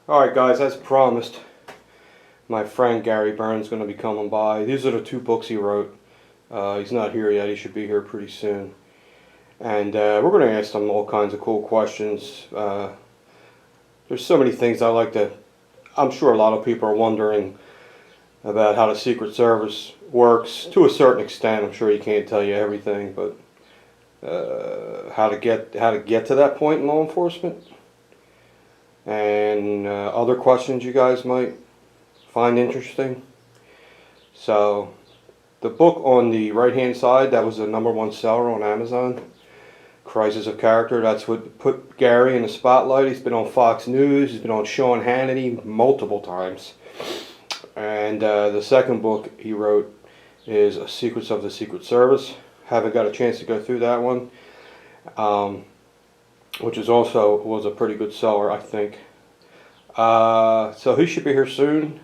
Alright guys, as promised, my friend Gary Byrne is going to be coming by. These are the two books he wrote. He's not here yet, he should be here pretty soon. And we're going to ask him all kinds of cool questions. There's so many things I'm sure a lot of people are wondering about how the Secret Service works. To a certain extent, I'm sure he can't tell you everything, but how to get to that point in law enforcement. And other questions you guys might find interesting. So the book on the right hand side, that was the #1 seller on Amazon, Crisis of Character. That's what put Gary in the spotlight. He's been on Fox News, he's been on Sean Hannity multiple times. And the second book he wrote is Secrets of the Secret Service. Haven't got a chance to go through that one, which was a pretty good seller, I think. So he should be here soon,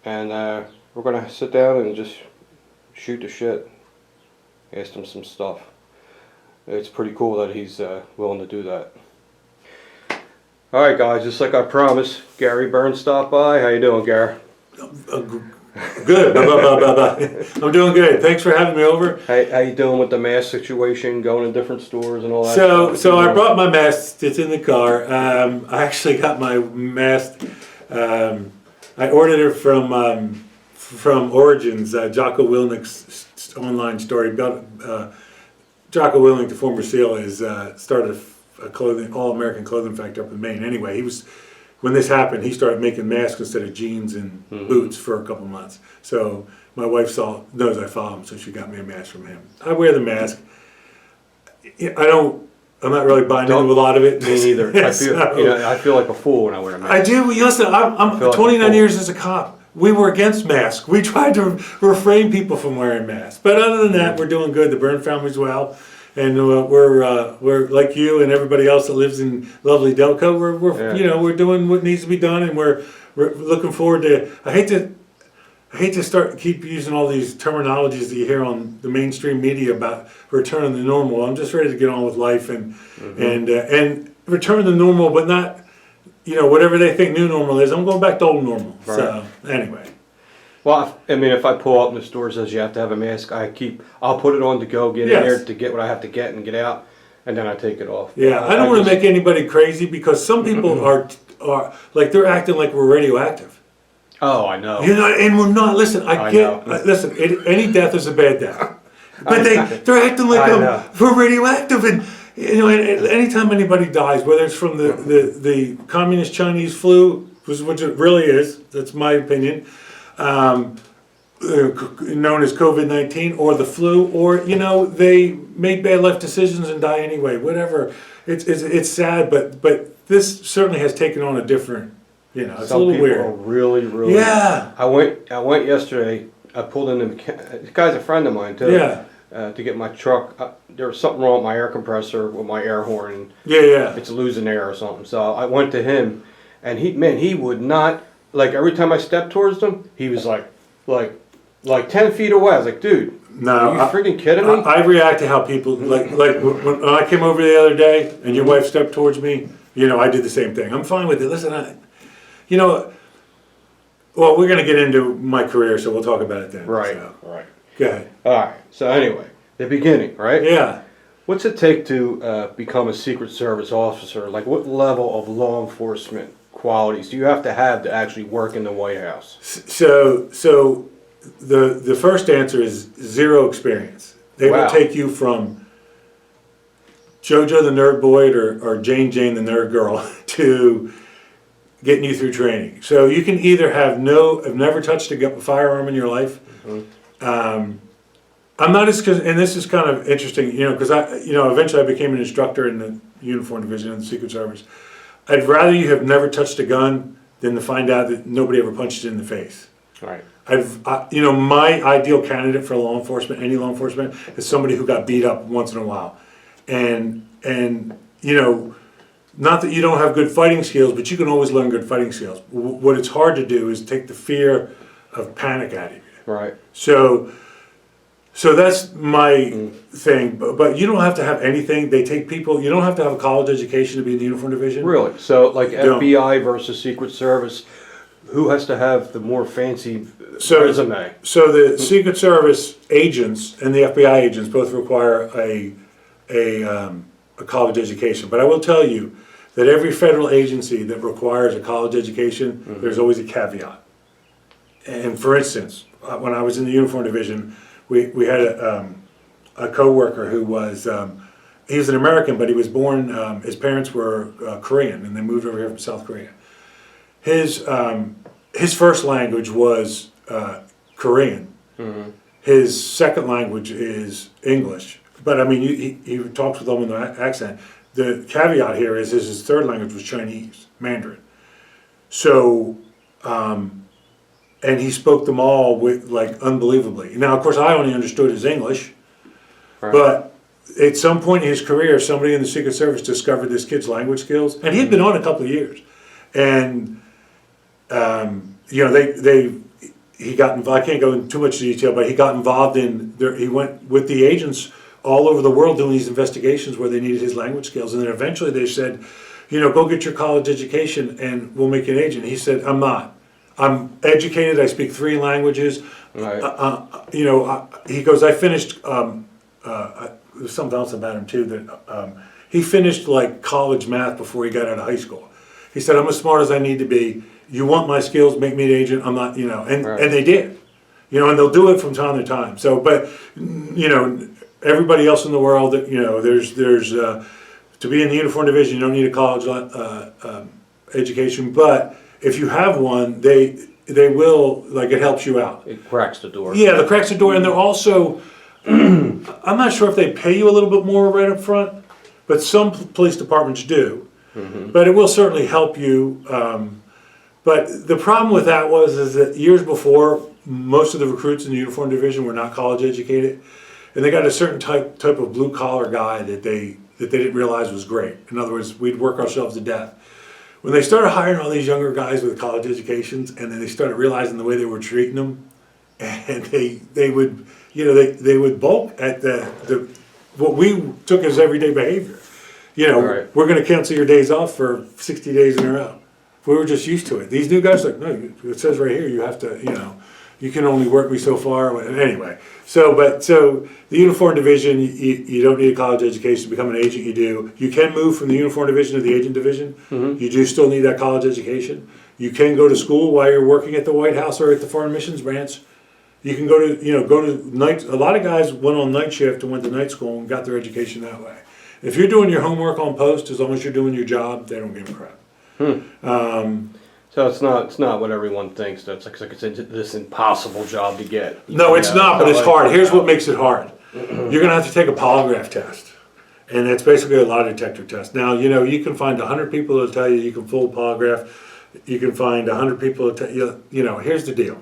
and we're gonna sit down and just shoot the shit, ask him some stuff. It's pretty cool that he's willing to do that. Alright guys, just like I promised, Gary Byrne stopped by. How you doing, Gary? Good. I'm doing good. Thanks for having me over. How you doing with the mask situation, going to different stores and all that So stuff? I brought my mask. It's in the car. I actually got my mask. I ordered it from Origins, Jocko Willnick's online store. Jocko Willnick, the former SEAL, has started a all-American clothing factory up in Maine. Anyway, when this happened, he started making masks instead of jeans and boots for a couple months. So my wife knows I follow him, so she got me a mask from him. I wear the mask. I'm not really buying into a lot of it. Me neither. I feel like a fool when I wear a mask. I do. Listen, I'm 29 years as a cop. We were against masks. We tried to refrain people from wearing masks. But other than that, we're doing good. The Byrne family's well. And we're like you and everybody else that lives in lovely Delco. We're doing what needs to be done, and we're looking forward to. I hate to keep using all these terminologies that you hear on the mainstream media about return to normal. I'm just ready to get on with life and return to normal, but not whatever they think new normal is. I'm going back to old normal. Right. So anyway. Well, I mean, if I pull up and the store says you have to have a mask, I'll put it on to go get in there to get what I have to get and get out, and then I take it off. Yeah, I don't want to make anybody crazy, because some people are like, they're acting like we're radioactive. Oh, I know. And we're not. Listen, listen. Any death is a bad death, but they're acting like we're radioactive, and anytime anybody dies, whether it's from the communist Chinese flu, which it really is, that's my opinion. Known as COVID-19 or the flu, or they made bad life decisions and die anyway. Whatever, it's sad, but this certainly has taken on a different. It's a little weird. Are really. Yeah. I went yesterday. I pulled in the guy's a friend of mine too. Yeah. To get my truck. There was something wrong with my air compressor with my air horn. Yeah. It's losing air or something. So I went to him, and he would not. Like, every time I stepped towards him, he was like 10 feet away. I was like, dude, no, are you freaking kidding me? I react to how people, like when I came over the other day and your wife stepped towards me, I did the same thing. I'm fine with it. Listen, well, we're going to get into my career, so we'll talk about it then. Right, so. right. Go ahead. All right, so anyway, the beginning, right? Yeah. What's it take to become a Secret Service officer? Like, what level of law enforcement qualities do you have to actually work in the White House? So the first answer is zero experience. They will take you from JoJo the nerd boy or Jane the nerd girl to getting you through training. So you can either have never touched a firearm in your life. I'm not and this is kind of interesting, because eventually I became an instructor in the uniform division in the Secret Service. I'd rather you have never touched a gun than to find out that nobody ever punched you in the face. Right. My ideal candidate for law enforcement, any law enforcement, is somebody who got beat up once in a while, and not that you don't have good fighting skills, but you can always learn good fighting skills. What it's hard to do is take the fear of panic out of you. Right. So So that's my thing, but you don't have to have anything. They take people, you don't have to have a college education to be in the uniform division. Really? So like Don't. FBI versus Secret Service, who has to have the more fancy resume? So the Secret Service agents and the FBI agents both require a college education. But I will tell you that every federal agency that requires a college education, there's always a caveat. And for instance, when I was in the uniform division, we had a coworker who was he was an American, but he was born. His parents were Korean, and they moved over here from South Korea. His first language was Korean. His second language is English. But I mean, he talks with them in the accent. The caveat here is his third language was Chinese, Mandarin. So. And he spoke them all with like unbelievably. Now, of course, I only understood his English, but at some point in his career, somebody in the Secret Service discovered this kid's language skills, and he'd been on a couple of years, and you know, he got involved. I can't go into too much detail, but he got involved in there. He went with the agents all over the world doing these investigations where they needed his language skills, and then eventually they said, you know, go get your college education, and we'll make you an agent. He said, I'm not. I'm educated. I speak 3 languages. Right. You know, he goes. I finished. There's something else about him too. That he finished like college math before he got out of high school. He said, "I'm as smart as I need to be. You want my skills? Make me an agent. I'm not. You know." And they did. You know, and they'll do it from time to time. So, but you know, everybody else in the world, that you know, there's to be in the uniform division, you don't need a college education, but if you have one, they will, like, it helps you out. It cracks the door. Yeah, it cracks the door, and they're also, I'm not sure if they pay you a little bit more right up front, but some police departments do. But it will certainly help you. But the problem with that is that years before, most of the recruits in the uniform division were not college educated, and they got a certain type of blue collar guy that they didn't realize was great. In other words, we'd work ourselves to death. When they started hiring all these younger guys with college educations, and then they started realizing the way they were treating them, and they would, you know, they would balk at the what we took as everyday behavior. You know, we're going to cancel your days off for 60 days in a row. We were just used to it. These new guys are like, no, it says right here you have to, you know, you can only work me so far. Anyway, so the uniform division, you don't need a college education to become an agent. You do. You can move from the uniform division to the agent division. You do still need that college education. You can go to school while you're working at the White House or at the Foreign Missions Branch. You can go to night. A lot of guys went on night shift and went to night school and got their education that way. If you're doing your homework on post, as long as you're doing your job, they don't give a crap. So it's not what everyone thinks. That's like it's this impossible job to get. No, it's not, but it's hard. Here's what makes it hard. You're going to have to take a polygraph test, and that's basically a lie detector test. Now, you know, you can find 100 people that'll tell you can fool polygraph. You can find 100 people that tell you, you know, here's the deal.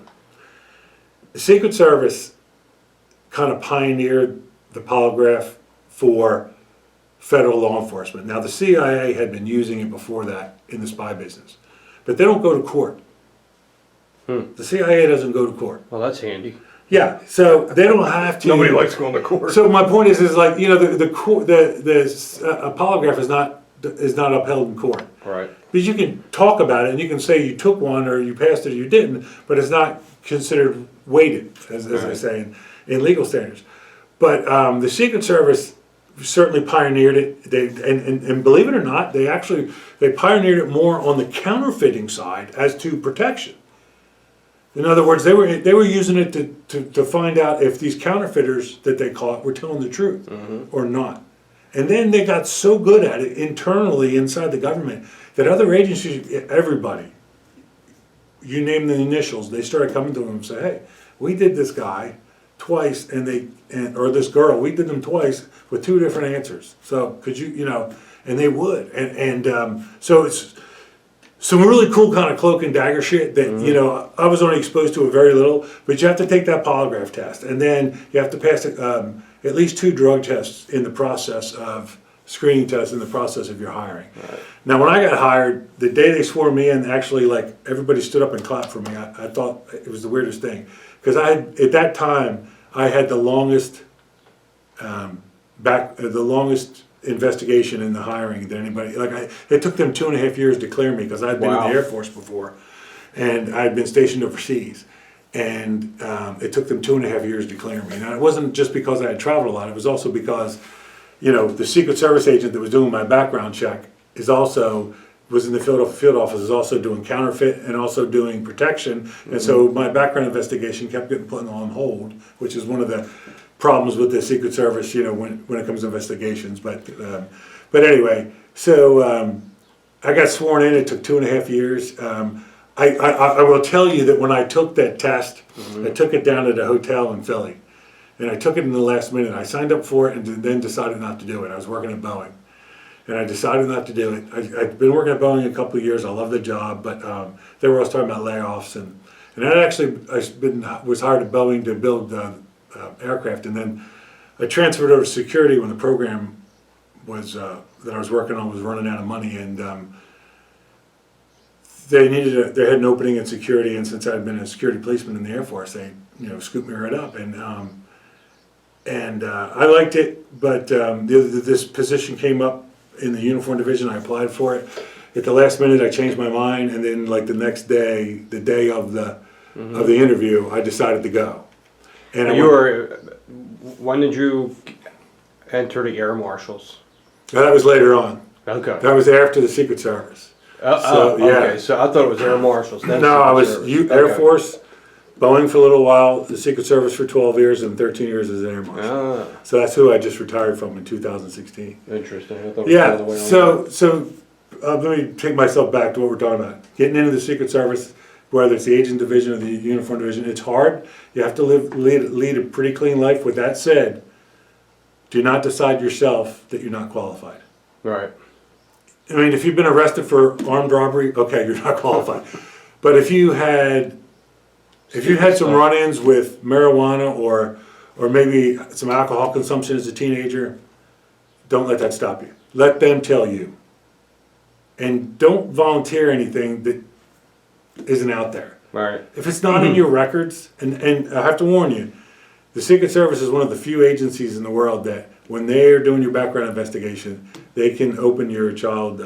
The Secret Service kind of pioneered the polygraph for federal law enforcement. Now, the CIA had been using it before that in the spy business. But they don't go to court. The CIA doesn't go to court. Well, that's handy. Yeah, so they don't have to. Nobody likes going to court. So my point is like, you know, the polygraph is not upheld in court. Right. Because you can talk about it and you can say you took one or you passed it or you didn't, but it's not considered weighted, as they say in legal standards. But the Secret Service certainly pioneered it. And believe it or not, they pioneered it more on the counterfeiting side as to protection. In other words, they were using it to find out if these counterfeiters that they caught were telling the truth or not. And then they got so good at it internally inside the government that other agencies, everybody, you name the initials, they started coming to them and say, hey, we did this guy twice or this girl, we did them twice with 2 different answers. So could you, you know, and they would. And so it's some really cool kind of cloak and dagger shit that, you know, I was only exposed to it very little, but you have to take that polygraph test. And then you have to pass at least 2 drug tests in the process of screening tests in the process of your hiring. Right. Now, when I got hired, the day they swore me in, actually, like, everybody stood up and clapped for me. I thought it was the weirdest thing. Because at that time, I had the longest the longest investigation in the hiring than anybody. It took them 2.5 years to clear me because I'd been in the Air Force before, and I'd been stationed overseas, and it took them 2.5 years to clear me. Now it wasn't just because I had traveled a lot; it was also because, the Secret Service agent that was doing my background check was in the field office, is also doing counterfeit and also doing protection, and so my background investigation kept getting put on hold, which is one of the problems with the Secret Service, when it comes to investigations. But anyway, so I got sworn in. It took 2.5 years. I will tell you that when I took that test, I took it down at a hotel in Philly, and I took it in the last minute. I signed up for it and then decided not to do it. I was working at Boeing, and I decided not to do it. I'd been working at Boeing a couple of years. I love the job, but they were always talking about layoffs, and I was hired at Boeing to build aircraft, and then I transferred over to security when the program was that I was working on was running out of money, and they had an opening in security, and since I'd been a security policeman in the Air Force, they scooped me right up, and I liked it, but this position came up in the uniform division. I applied for it. At the last minute, I changed my mind, and then the next day, the day of the interview, I decided to go. And when did you enter the Air Marshals? That was later on. Okay. That was after the Secret Service. Okay. So I thought it was Air Marshals. Then no, I was Air Okay. Force, Boeing for a little while, the Secret Service for 12 years, and 13 years as an Air Marshal. So that's who I just retired from in 2016. Interesting. I thought it was the other way around. So let me take myself back to what we're talking about. Getting into the Secret Service, whether it's the agent division or the uniform division, it's hard. You have to lead a pretty clean life. With that said, do not decide yourself that you're not qualified. Right. I mean, if you've been arrested for armed robbery, okay, you're not qualified. But if you had some run-ins with marijuana or maybe some alcohol consumption as a teenager, don't let that stop you. Let them tell you. And don't volunteer anything that isn't out there. Right. If it's not in your records, and I have to warn you, the Secret Service is one of the few agencies in the world that when they're doing your background investigation, they can open your child,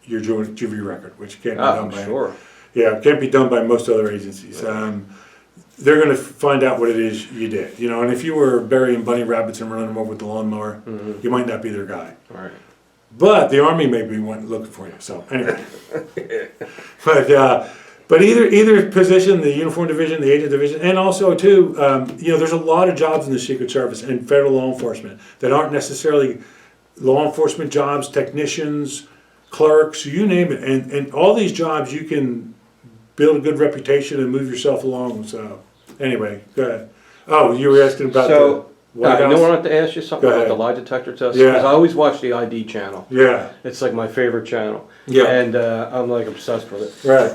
your juvie record, which can't be done by. Sure. Yeah, it can't be done by most other agencies. They're going to find out what it is you did, and if you were burying bunny rabbits and running them over with the lawnmower, you might not be their guy. Right. But the Army may be looking for you. So anyway, but either position, the uniform division, the agent division, and also too, there's a lot of jobs in the Secret Service and federal law enforcement that aren't necessarily law enforcement jobs, technicians, clerks, you name it, and all these jobs you can build a good reputation and move yourself along. So anyway, go ahead. Oh, you were asking about the White House? I wanted to ask you something about the lie detector test. Yeah. Because I always watch the ID channel. Yeah. It's like my favorite channel. Yeah. And I'm like obsessed with it. Right.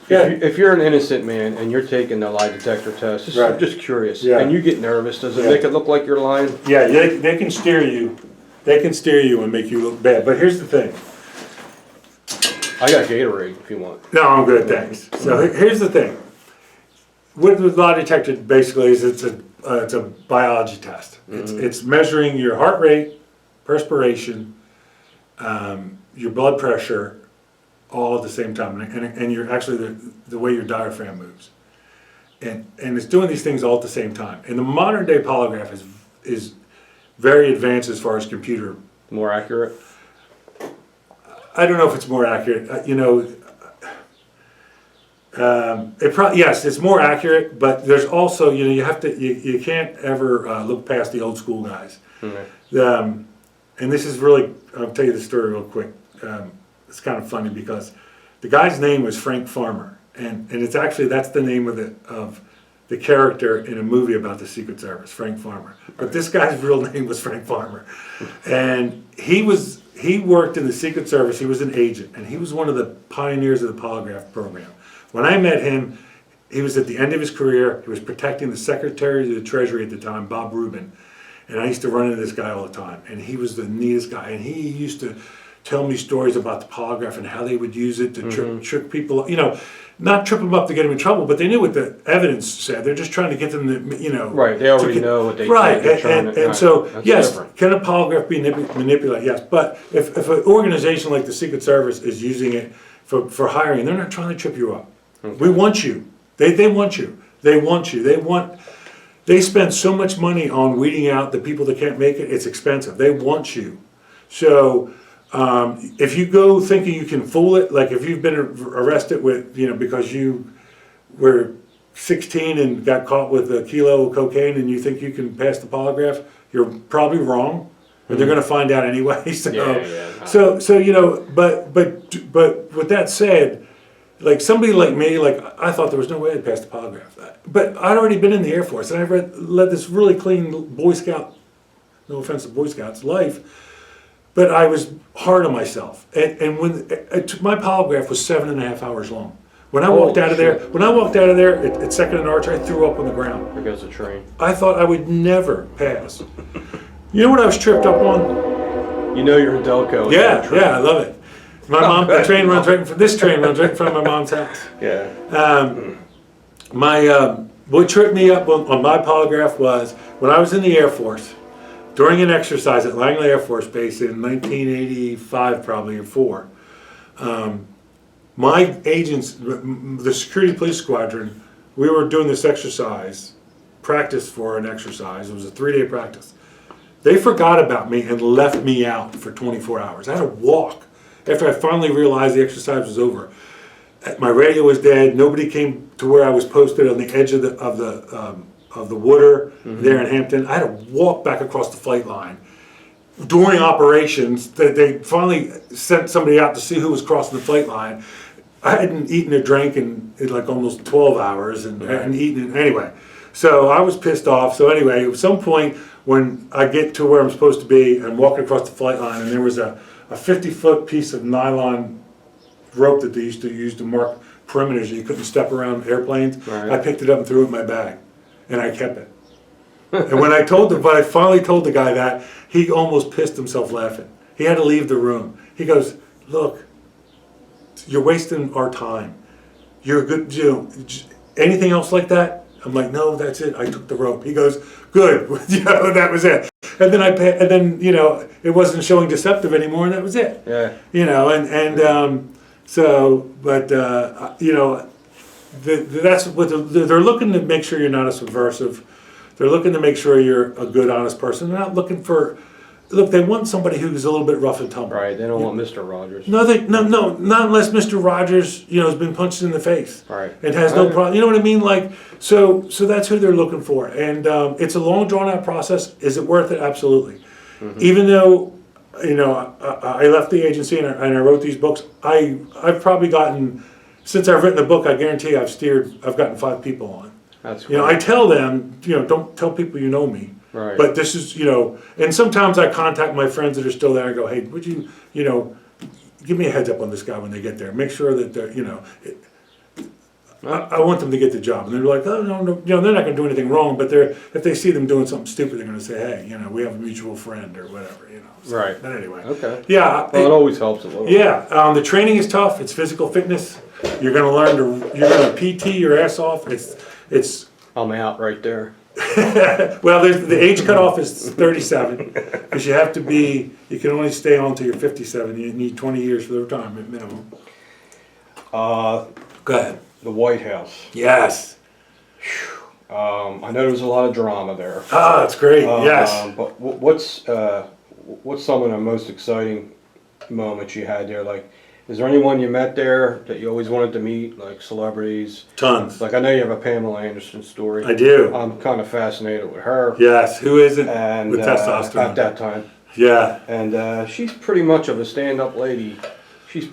Yeah. If you're an innocent man and you're taking the lie detector test, I'm just curious, Yeah. and you get nervous, does it make it look like you're lying? Yeah, they can steer you. They can steer you and make you look bad. But here's the thing. I got Gatorade if you want. No, I'm good, thanks. So here's the thing. What the lie detector basically is, it's a biology test. It's measuring your heart rate, perspiration, your blood pressure, all at the same time, and you're actually the way your diaphragm moves, and it's doing these things all at the same time. And the modern day polygraph is very advanced as far as computer. More accurate? I don't know if it's more accurate. Yes, it's more accurate, but there's also you can't ever look past the old school guys. Mm-hmm. And this is really, I'll tell you the story real quick. It's kind of funny because the guy's name was Frank Farmer, and it's actually, that's the name of the character in a movie about the Secret Service, Frank Farmer. But this guy's real name was Frank Farmer, and he worked in the Secret Service. He was an agent, and he was one of the pioneers of the polygraph program. When I met him, he was at the end of his career. He was protecting the Secretary of the Treasury at the time, Bob Rubin. And I used to run into this guy all the time. And he was the neatest guy. And he used to tell me stories about the polygraph and how they would use it to trick people, not trip them up to get them in trouble, but they knew what the evidence said. They're just trying to get them to, Right, they already know what they right, did. and so, That's yes, different. can a polygraph be manipulated? Yes, but if an organization like the Secret Service is using it for hiring, they're not trying to trip you up. Okay. We want you. They want you. They want you. They spend so much money on weeding out the people that can't make it. It's expensive. They want you. So if you go thinking you can fool it, like if you've been arrested with, because you were 16 and got caught with a kilo of cocaine and you think you can pass the polygraph, you're probably wrong. And they're going to find out anyway. So, but with that said, like somebody like me, like I thought there was no way I'd pass the polygraph. But I'd already been in the Air Force and I led this really clean Boy Scout, no offense to Boy Scouts, life. But I was hard on myself. And when my polygraph was 7.5 hours long. When I walked out of there, at Second and Arch, I threw up on the ground. Because of train. I thought I would never pass. You know what I was tripped up on? You're a Delco. Yeah, I love it. This train runs right in front of my mom's house. Yeah. What tripped me up on my polygraph was when I was in the Air Force, during an exercise at Langley Air Force Base in 1985 probably, or 4, my agents, the security police squadron, we were doing this exercise, practice for an exercise. It was a 3-day practice. They forgot about me and left me out for 24 hours. I had to walk after I finally realized the exercise was over. My radio was dead. Nobody came to where I was posted on the edge of the water there in Hampton. I had to walk back across the flight line. During operations, they finally sent somebody out to see who was crossing the flight line. I hadn't eaten or drank in like almost 12 hours and hadn't eaten anyway. So I was pissed off. So anyway, at some point when I get to where I'm supposed to be, I'm walking across the flight line and there was a 50-foot piece of nylon rope that they used to use to mark perimeters so you couldn't step around airplanes. Right. I picked it up and threw it in my bag, and I kept it. And when I finally told the guy that, he almost pissed himself laughing. He had to leave the room. He goes, "Look, you're wasting our time. You're good. Anything else like that?" I'm like, "No, that's it. I took the rope." He goes, "Good." That was it. And then it wasn't showing deceptive anymore, and that was it. Yeah. That's what they're looking to make sure you're not a subversive. They're looking to make sure you're a good, honest person. They're not looking for. Look, they want somebody who's a little bit rough and tumble. Right. They don't want Mr. Rogers. No, not unless Mr. Rogers, has been punched in the face. Right. And has no problem. You know what I mean? Like, so that's who they're looking for. And it's a long, drawn out process. Is it worth it? Absolutely. Even though, I left the agency and I wrote these books, I've probably gotten, since I've written the book, I guarantee I've gotten 5 people on. That's great. I tell them, don't tell people you know me. Right. But this is, and sometimes I contact my friends that are still there and go, "Hey, would you, give me a heads up on this guy when they get there. Make sure that they're, I want them to get the job." And they're like, "Oh, no, they're not going to do anything wrong." But if they see them doing something stupid, they're going to say, "Hey, we have a mutual friend or whatever." So, Right. But anyway. Okay. Yeah. Well, it always helps a little. Yeah. The training is tough. It's physical fitness. You're going to learn you're going to PT your ass off. It's. I'm out right there. Well, the age cutoff is 37 because you can only stay on till you're 57. You need 20 years for the retirement minimum. Go ahead. The White House. Yes. I know there's a lot of drama there. Ah, that's great. Yes. But what's some of the most exciting moments you had there? Like, is there anyone you met there that you always wanted to meet, like celebrities? Tons. Like, I know you have a Pamela Anderson story. I do. I'm kind of fascinated with her. Yes. Who isn't? And with testosterone at that time. Yeah. And she's pretty much of a stand-up lady. She's,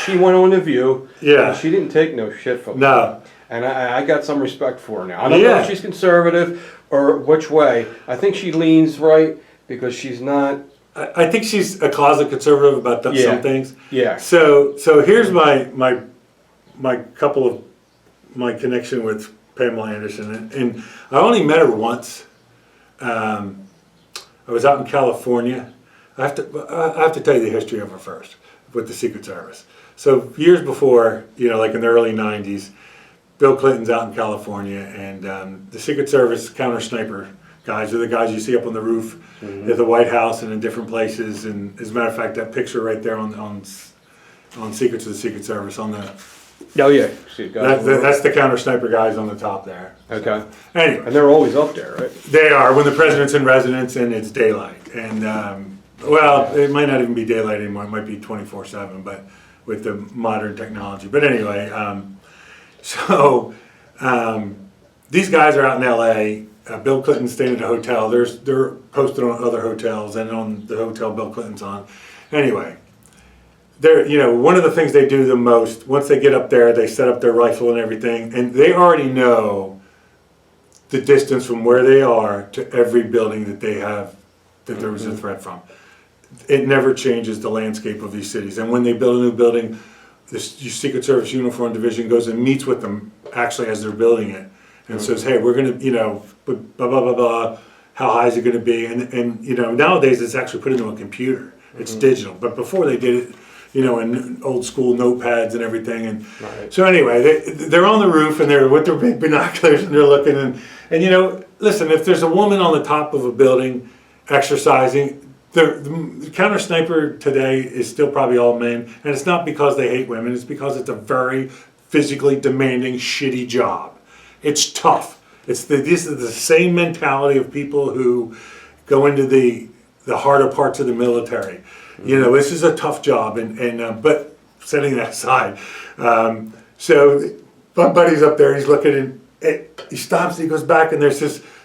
she went on The View. Yeah. And she didn't take no shit from No. And I got some respect for her now. I don't know if she's conservative or which way. I think she leans right because she's not. I think she's a closet conservative about some things. Yeah. So here's my couple of my connection with Pamela Anderson, and I only met her once. I was out in California. I have to tell you the history of her first with the Secret Service. So years before, like in the early '90s, Bill Clinton's out in California, and the Secret Service counter sniper guys are the guys you see up on the roof at the White House and in different places. And as a matter of fact, that picture right there on Secrets of the Secret Service on the that's the counter sniper guys on the top there. Okay. So, anyway, and they're always up there, right? They are when the president's in residence and it's daylight. And well, it might not even be daylight anymore. It might be 24/7, but with the modern technology. But anyway, these guys are out in L.A. Bill Clinton's staying at a hotel. They're posted on other hotels and on the hotel Bill Clinton's on. Anyway, one of the things they do the most, once they get up there, they set up their rifle and everything, and they already know the distance from where they are to every building that they have, that there was a threat from. It never changes the landscape of these cities. And when they build a new building, the Secret Service Uniform Division goes and meets with them actually as they're building it and says, hey, we're going to, blah, blah, blah, blah, how high is it going to be? And nowadays it's actually put into a computer. It's digital. But before they did it, in old school notepads and everything. And so anyway, they're on the roof and they're with their big binoculars and they're looking. And listen, if there's a woman on the top of a building exercising, the counter sniper today is still probably all men. And it's not because they hate women. It's because it's a very physically demanding, shitty job. It's tough. This is the same mentality of people who go into the harder parts of the military. This is a tough job, but setting that aside, so my buddy's up there. He's looking, and he stops. And he goes back, and there's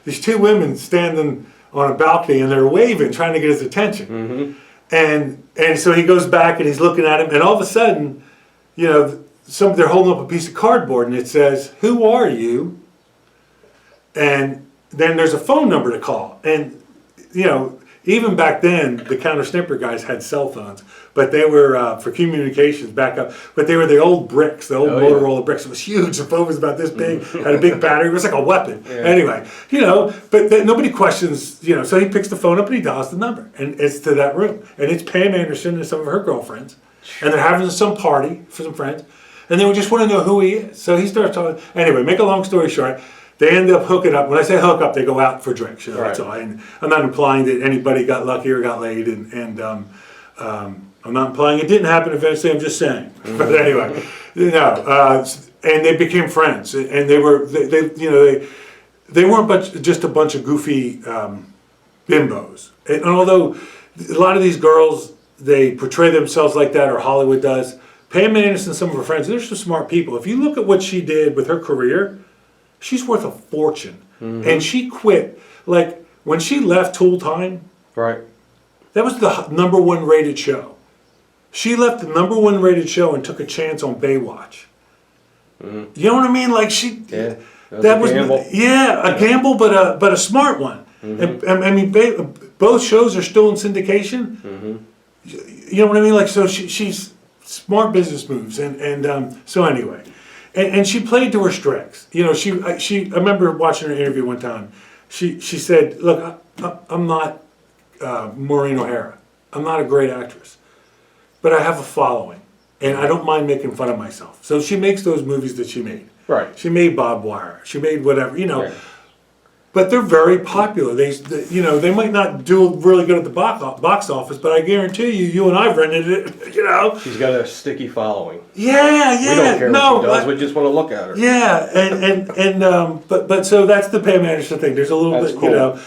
these two women standing on a balcony, and they're waving, trying to get his attention. And so he goes back, and he's looking at him, and all of a sudden, they're holding up a piece of cardboard, and it says, "Who are you?" And then there's a phone number to call, and even back then, the counter sniper guys had cell phones, but they were for communications backup. But they were the old bricks, the old Motorola bricks. It was huge. The phone was about this big, had a big battery. It was like a weapon. Yeah. Anyway, but nobody questions. So he picks the phone up and he dials the number, and it's to that room, and it's Pam Anderson and some of her girlfriends, and they're having some party for some friends, and they just want to know who he is. So he starts talking. Anyway, make a long story short. They end up hooking up. When I say hook up, they go out for drinks. That's all. And I'm not implying that anybody got lucky or got laid, and I'm not implying it didn't happen eventually. I'm just saying. But anyway, and they became friends, and they weren't just a bunch of goofy bimbos. And although a lot of these girls, they portray themselves like that, or Hollywood does. Pam Anderson and some of her friends, they're some smart people. If you look at what she did with her career, she's worth a fortune. And she quit. Like, when she left Tool Time, that was the #1 rated show. She left the #1 rated show and took a chance on Baywatch. You know what I mean? Like, that was a gamble. A gamble, but a smart one. And I mean, both shows are still in syndication. You know what I mean? Like, so she's smart business moves. So anyway. And she played to her strengths. I remember watching her interview one time. She said, "Look, I'm not Maureen O'Hara. I'm not a great actress, but I have a following, and I don't mind making fun of myself." So she makes those movies that she made. She made Bob Wire. She made whatever. But they're very popular. They might not do really good at the box office, but I guarantee you and I've rented it. She's got a sticky following. Yeah. We don't care what she does. We just want to look at her. Yeah, but so that's the Pam Anderson thing. There's a little that's bit, cool.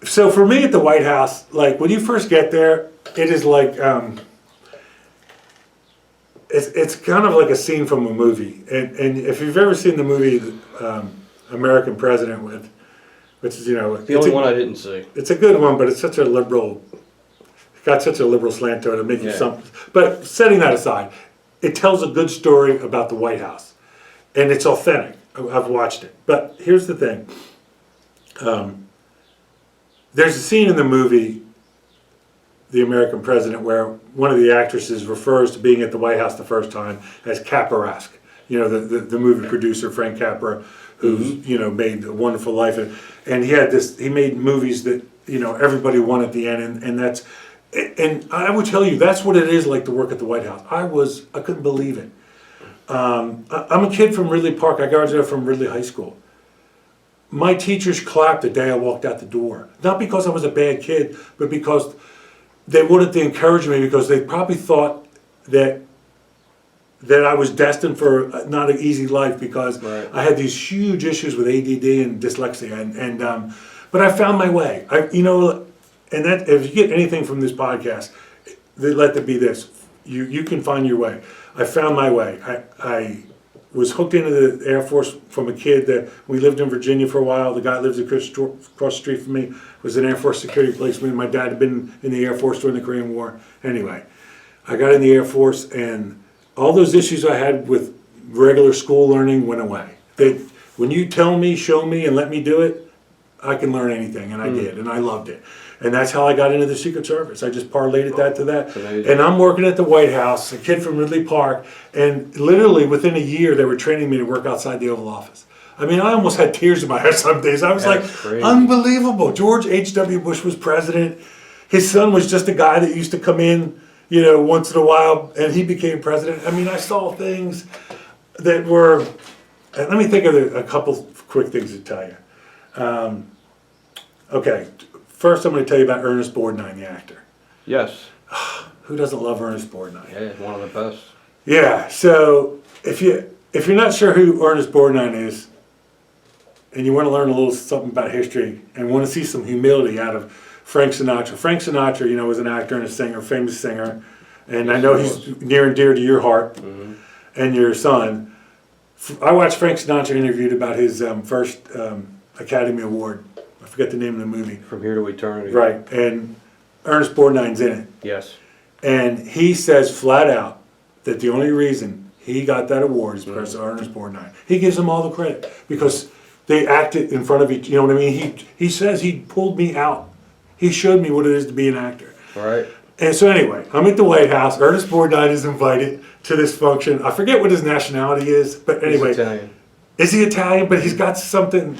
So for me at the White House, like when you first get there, it is like it's kind of like a scene from a movie. And if you've ever seen the movie American President, which is the only one I didn't see. It's a good one, but it's such a liberal. Got such a liberal slant to it. It makes you something. But setting that aside, it tells a good story about the White House, and it's authentic. I've watched it. But here's the thing. There's a scene in the movie, The American President, where one of the actresses refers to being at the White House the first time as Capra-esque. The movie producer Frank Capra, who's made A Wonderful Life, and he made movies that everybody won at the end, and that's, and I would tell you, that's what it is like to work at the White House. I couldn't believe it. I'm a kid from Ridley Park. I graduated from Ridley High School. My teachers clapped the day I walked out the door. Not because I was a bad kid, but because they wanted to encourage me, because they probably thought that I was destined for not an easy life, because Right. I had these huge issues with ADD and dyslexia, and but I found my way. And that, if you get anything from this podcast, let it be this: you can find your way. I found my way. I was hooked into the Air Force from a kid that we lived in Virginia for a while. The guy that lives across the street from me was an Air Force security policeman. My dad had been in the Air Force during the Korean War. Anyway, I got in the Air Force, and all those issues I had with regular school learning went away. When you tell me, show me, and let me do it, I can learn anything, and I did, and I loved it. And that's how I got into the Secret Service. I just parlayed that to that. And I'm working at the White House, a kid from Ridley Park, and literally within a year they were training me to work outside the Oval Office. I mean, I almost had tears in my eyes some days. I was That's like, crazy. Unbelievable. George H.W. Bush was president. His son was just a guy that used to come in, once in a while, and he became president. I mean, I saw things that were, let me think of a couple quick things to tell you. Okay, first I'm going to tell you about Ernest Borgnine, the actor. Yes. Who doesn't love Ernest Borgnine? Yeah, one of the best. Yeah, so if you're not sure who Ernest Borgnine is, and you want to learn a little something about history, and want to see some humility out of Frank Sinatra. Frank Sinatra, was an actor and a singer, famous singer, and I know he's near and dear to your heart and your son. I watched Frank Sinatra interviewed about his first Academy Award. I forget the name of the movie. From Here to Eternity. Right, and Ernest Borgnine's in it. Yes. And he says flat out that the only reason he got that award is because of Ernest Borgnine. He gives them all the credit because they acted in front of each, you know what I mean? He says he pulled me out. He showed me what it is to be an actor. Right. And so anyway, I'm at the White House. Ernest Borgnine is invited to this function. I forget what his nationality is, but anyway. He's Italian. Is he Italian? But he's got something,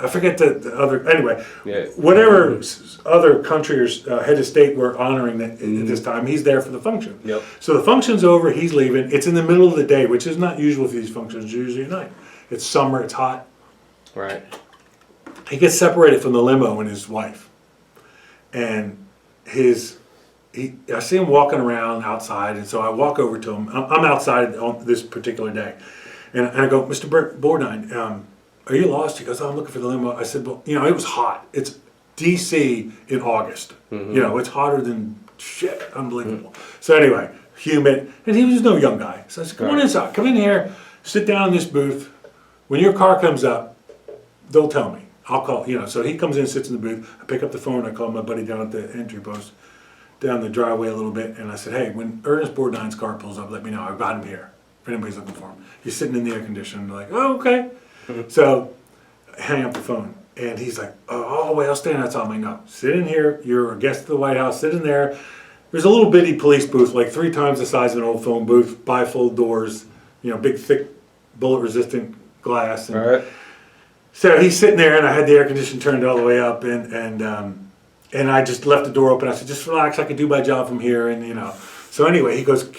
I forget the other, anyway. Yeah. Whatever other country or head of state were honoring that at this time, he's there for the function. Yep. So the function's over, he's leaving. It's in the middle of the day, which is not usual for these functions, it's usually at night. It's summer, it's hot. Right. He gets separated from the limo and his wife. And I see him walking around outside, and so I walk over to him. I'm outside on this particular day. And I go, Mr. Borgnine, are you lost? He goes, I'm looking for the limo. I said, well, it was hot. It's D.C. in August. It's hotter than shit. Unbelievable. So anyway, humid. And he was no young guy. So I said, come on inside. Come in here. Sit down in this booth. When your car comes up, they'll tell me. I'll call, So he comes in, sits in the booth. I pick up the phone. I call my buddy down at the entry post, down the driveway a little bit. And I said, hey, when Ernest Borgnine's car pulls up, let me know. I've got him here. If anybody's looking for him. He's sitting in the air conditioner. They're like, oh, okay. So I hang up the phone. And he's like, oh, wait, I'll stand outside. I'm like, no, sit in here. You're a guest of the White House. Sit in there. There's a little bitty police booth, like 3 times the size of an old phone booth, bifold doors, big, thick, bullet-resistant glass. And All right. so he's sitting there, and I had the air conditioner turned all the way up, and I just left the door open. I said, just relax. I can do my job from here, and So anyway, he goes,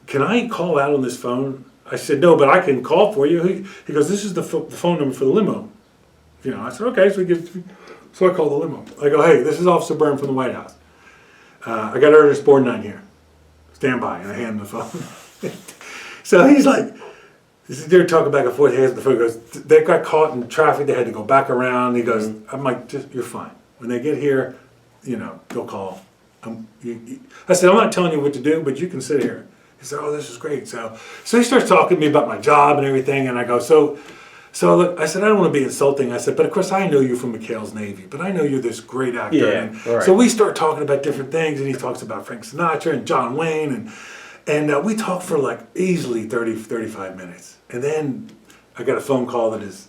can I call out on this phone? I said, no, but I can call for you. He goes, this is the phone number for the limo. I said, okay. So I called the limo. I go, hey, this is Officer Byrne from the White House. I got Ernest Borgnine here. Stand by. And I hand him the phone. So he's like, they're talking back and forth. He hands the phone. He goes, they got caught in traffic. They had to go back around. He goes, I'm like, you're fine. When they get here, they'll call. I said, I'm not telling you what to do, but you can sit here. He said, oh, this is great. So he starts talking to me about my job and everything. And I go, so look, I said, I don't want to be insulting. I said, but of course I know you from McHale's Navy, but I know you're this great actor. Yeah, and right. So we start talking about different things, and he talks about Frank Sinatra and John Wayne, and we talked for like easily 30, 35 minutes. And then I got a phone call that his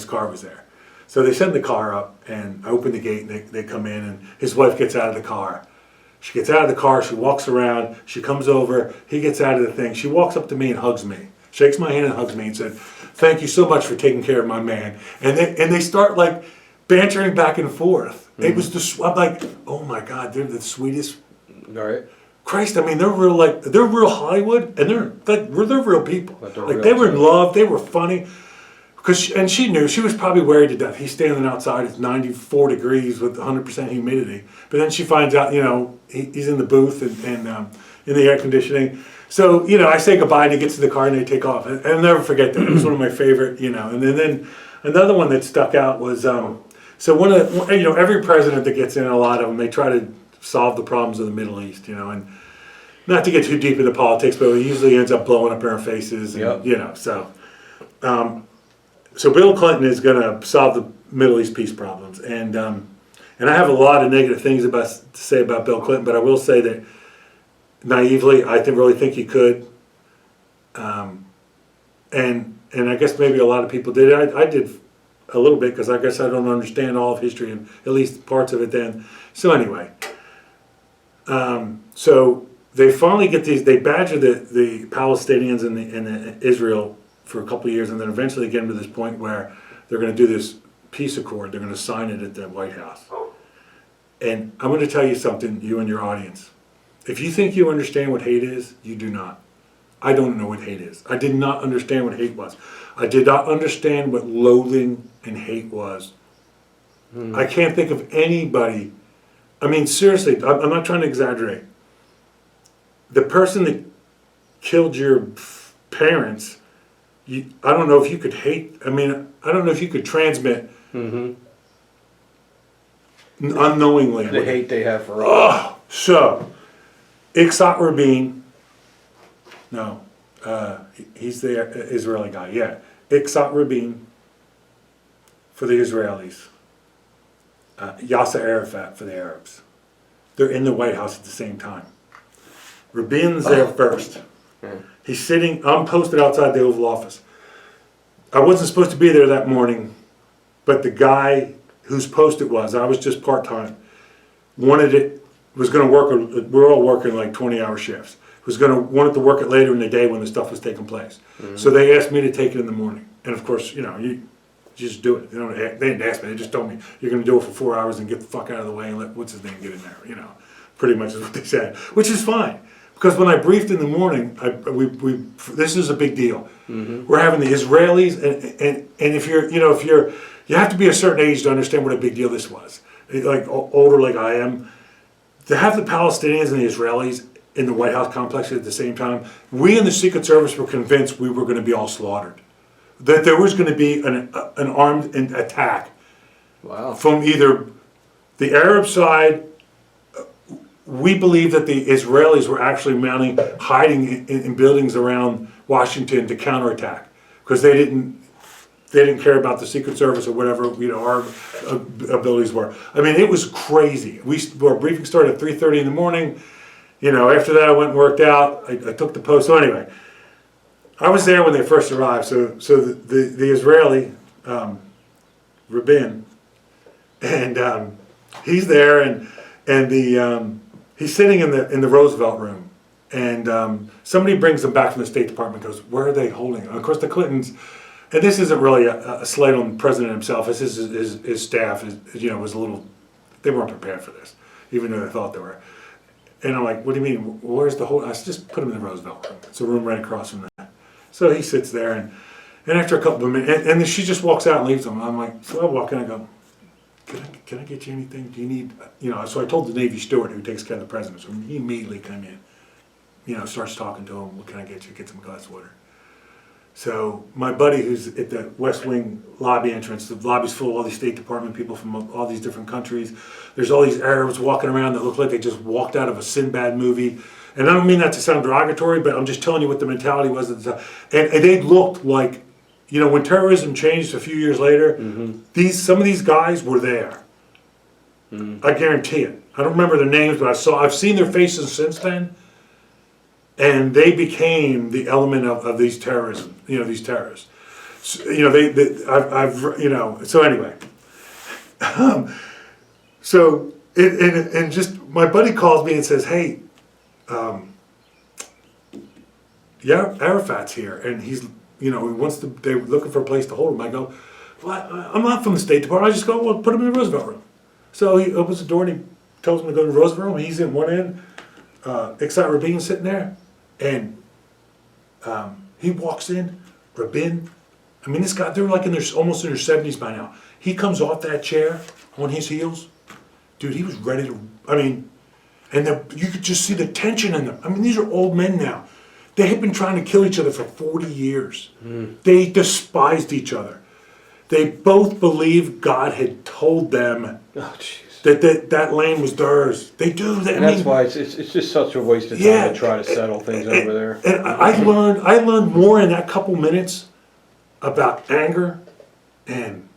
car was there. So they send the car up, and I open the gate, and they come in, and his wife gets out of the car. She gets out of the car, she walks around, she comes over, he gets out of the thing, she walks up to me and hugs me, shakes my hand and hugs me and said, thank you so much for taking care of my man. And they start like bantering back and forth. It was I'm like, oh my God, they're the sweetest. All right. Christ, I mean, they're real Hollywood, and they're real people. But they're Like real they were in too. love, they were funny. And she knew, she was probably worried to death. He's standing outside, it's 94 degrees with 100% humidity. But then she finds out, he's in the booth and in the air conditioning. So, I say goodbye and he gets to the car and they take off. And I'll never forget that. It was one of my favorite, And then another one that stuck out was, so every president that gets in, a lot of them, they try to solve the problems of the Middle East, and not to get too deep into politics, but it usually ends up blowing up in our faces. And, Yep. So Bill Clinton is going to solve the Middle East peace problems, and I have a lot of negative things to say about Bill Clinton, but I will say that naively, I really think he could, and I guess maybe a lot of people did. I did a little bit because I guess I don't understand all of history and at least parts of it then. So anyway, so they finally get they badger the Palestinians and the Israel for a couple of years, and then eventually get to this point where they're going to do this peace accord. They're going to sign it at the White House. And I'm going to tell you something, you and your audience. If you think you understand what hate is, you do not. I don't know what hate is. I did not understand what hate was. I did not understand what loathing and hate was. I can't think of anybody. I mean, seriously, I'm not trying to exaggerate. The person that killed your parents, I don't know if you could hate. I mean, I don't know if you could transmit unknowingly The hate they have for us. Oh, so Itzhak Rabin. No, he's the Israeli guy. Yeah, Itzhak Rabin for the Israelis. Yasser Arafat for the Arabs. They're in the White House at the same time. Rabin's there first. He's sitting, I'm posted outside the Oval Office. I wasn't supposed to be there that morning, but the guy whose post it was, I was just part-time, wanted it, was going to work, we're all working like 20-hour shifts, wanted to work it later in the day when the stuff was taking place. So they asked me to take it in the morning. And of course, you just do it. They didn't ask me, they just told me, you're going to do it for 4 hours and get the fuck out of the way and let what's his name get in there, pretty much is what they said, which is fine. Because when I briefed in the morning, this is a big deal. We're having the Israelis, and if you have to be a certain age to understand what a big deal this was. Like older, like I am, to have the Palestinians and the Israelis in the White House complex at the same time. We in the Secret Service were convinced we were going to be all slaughtered, that there was going to be an armed attack from either the Arab side. We believe that the Israelis were actually hiding in buildings around Washington to counterattack because they didn't care about the Secret Service or whatever our abilities were. I mean, it was crazy. Our briefing started at 3:30 in the morning. After that, I went and worked out. I took the post. So anyway, I was there when they first arrived. So the Israeli Rabin, and he's there, and he's sitting in the Roosevelt room, and somebody brings him back from the State Department. Goes, where are they holding him? Of course, the Clintons, and this isn't really a slight on the president himself. This is his staff. Was a little. They weren't prepared for this, even though they thought they were. And I'm like, what do you mean? Where's the whole? I said, just put him in the Roosevelt room. It's a room right across from that. So he sits there, and after a couple of minutes, and then she just walks out and leaves him. I'm like, so I walk in, I go, Can I get you anything? Do you need, so I told the Navy steward who takes care of the president, so he immediately came in, starts talking to him, what can I get you? Get some glass of water. So my buddy who's at the West Wing lobby entrance, the lobby's full of all these State Department people from all these different countries. There's all these Arabs walking around that look like they just walked out of a Sinbad movie. And I don't mean that to sound derogatory, but I'm just telling you what the mentality was at the time. And they looked like, when terrorism changed a few years later, some of these guys were there. I guarantee it. I don't remember their names, but I've seen their faces since then, and they became the element of these terrorism. These terrorists. So, So anyway, and just my buddy calls me and says, "Hey, Arafat's here, and he's." He wants to. They're looking for a place to hold him. I go, well, I'm not from the State Department. I just go, well, put him in the Roosevelt room. So he opens the door and he tells him to go to the Roosevelt room. He's in one end, Exat Rabin's sitting there, and he walks in, Rabin. I mean, this guy, they're like almost in their 70s by now. He comes off that chair on his heels. Dude, he was ready to, I mean, and you could just see the tension in them. I mean, these are old men now. They had been trying to kill each other for 40 years. They despised each other. They both believed God had told them that land was theirs. They do. And that's why it's just such a waste of time to try to settle things over there. And I learned more in that couple minutes about anger and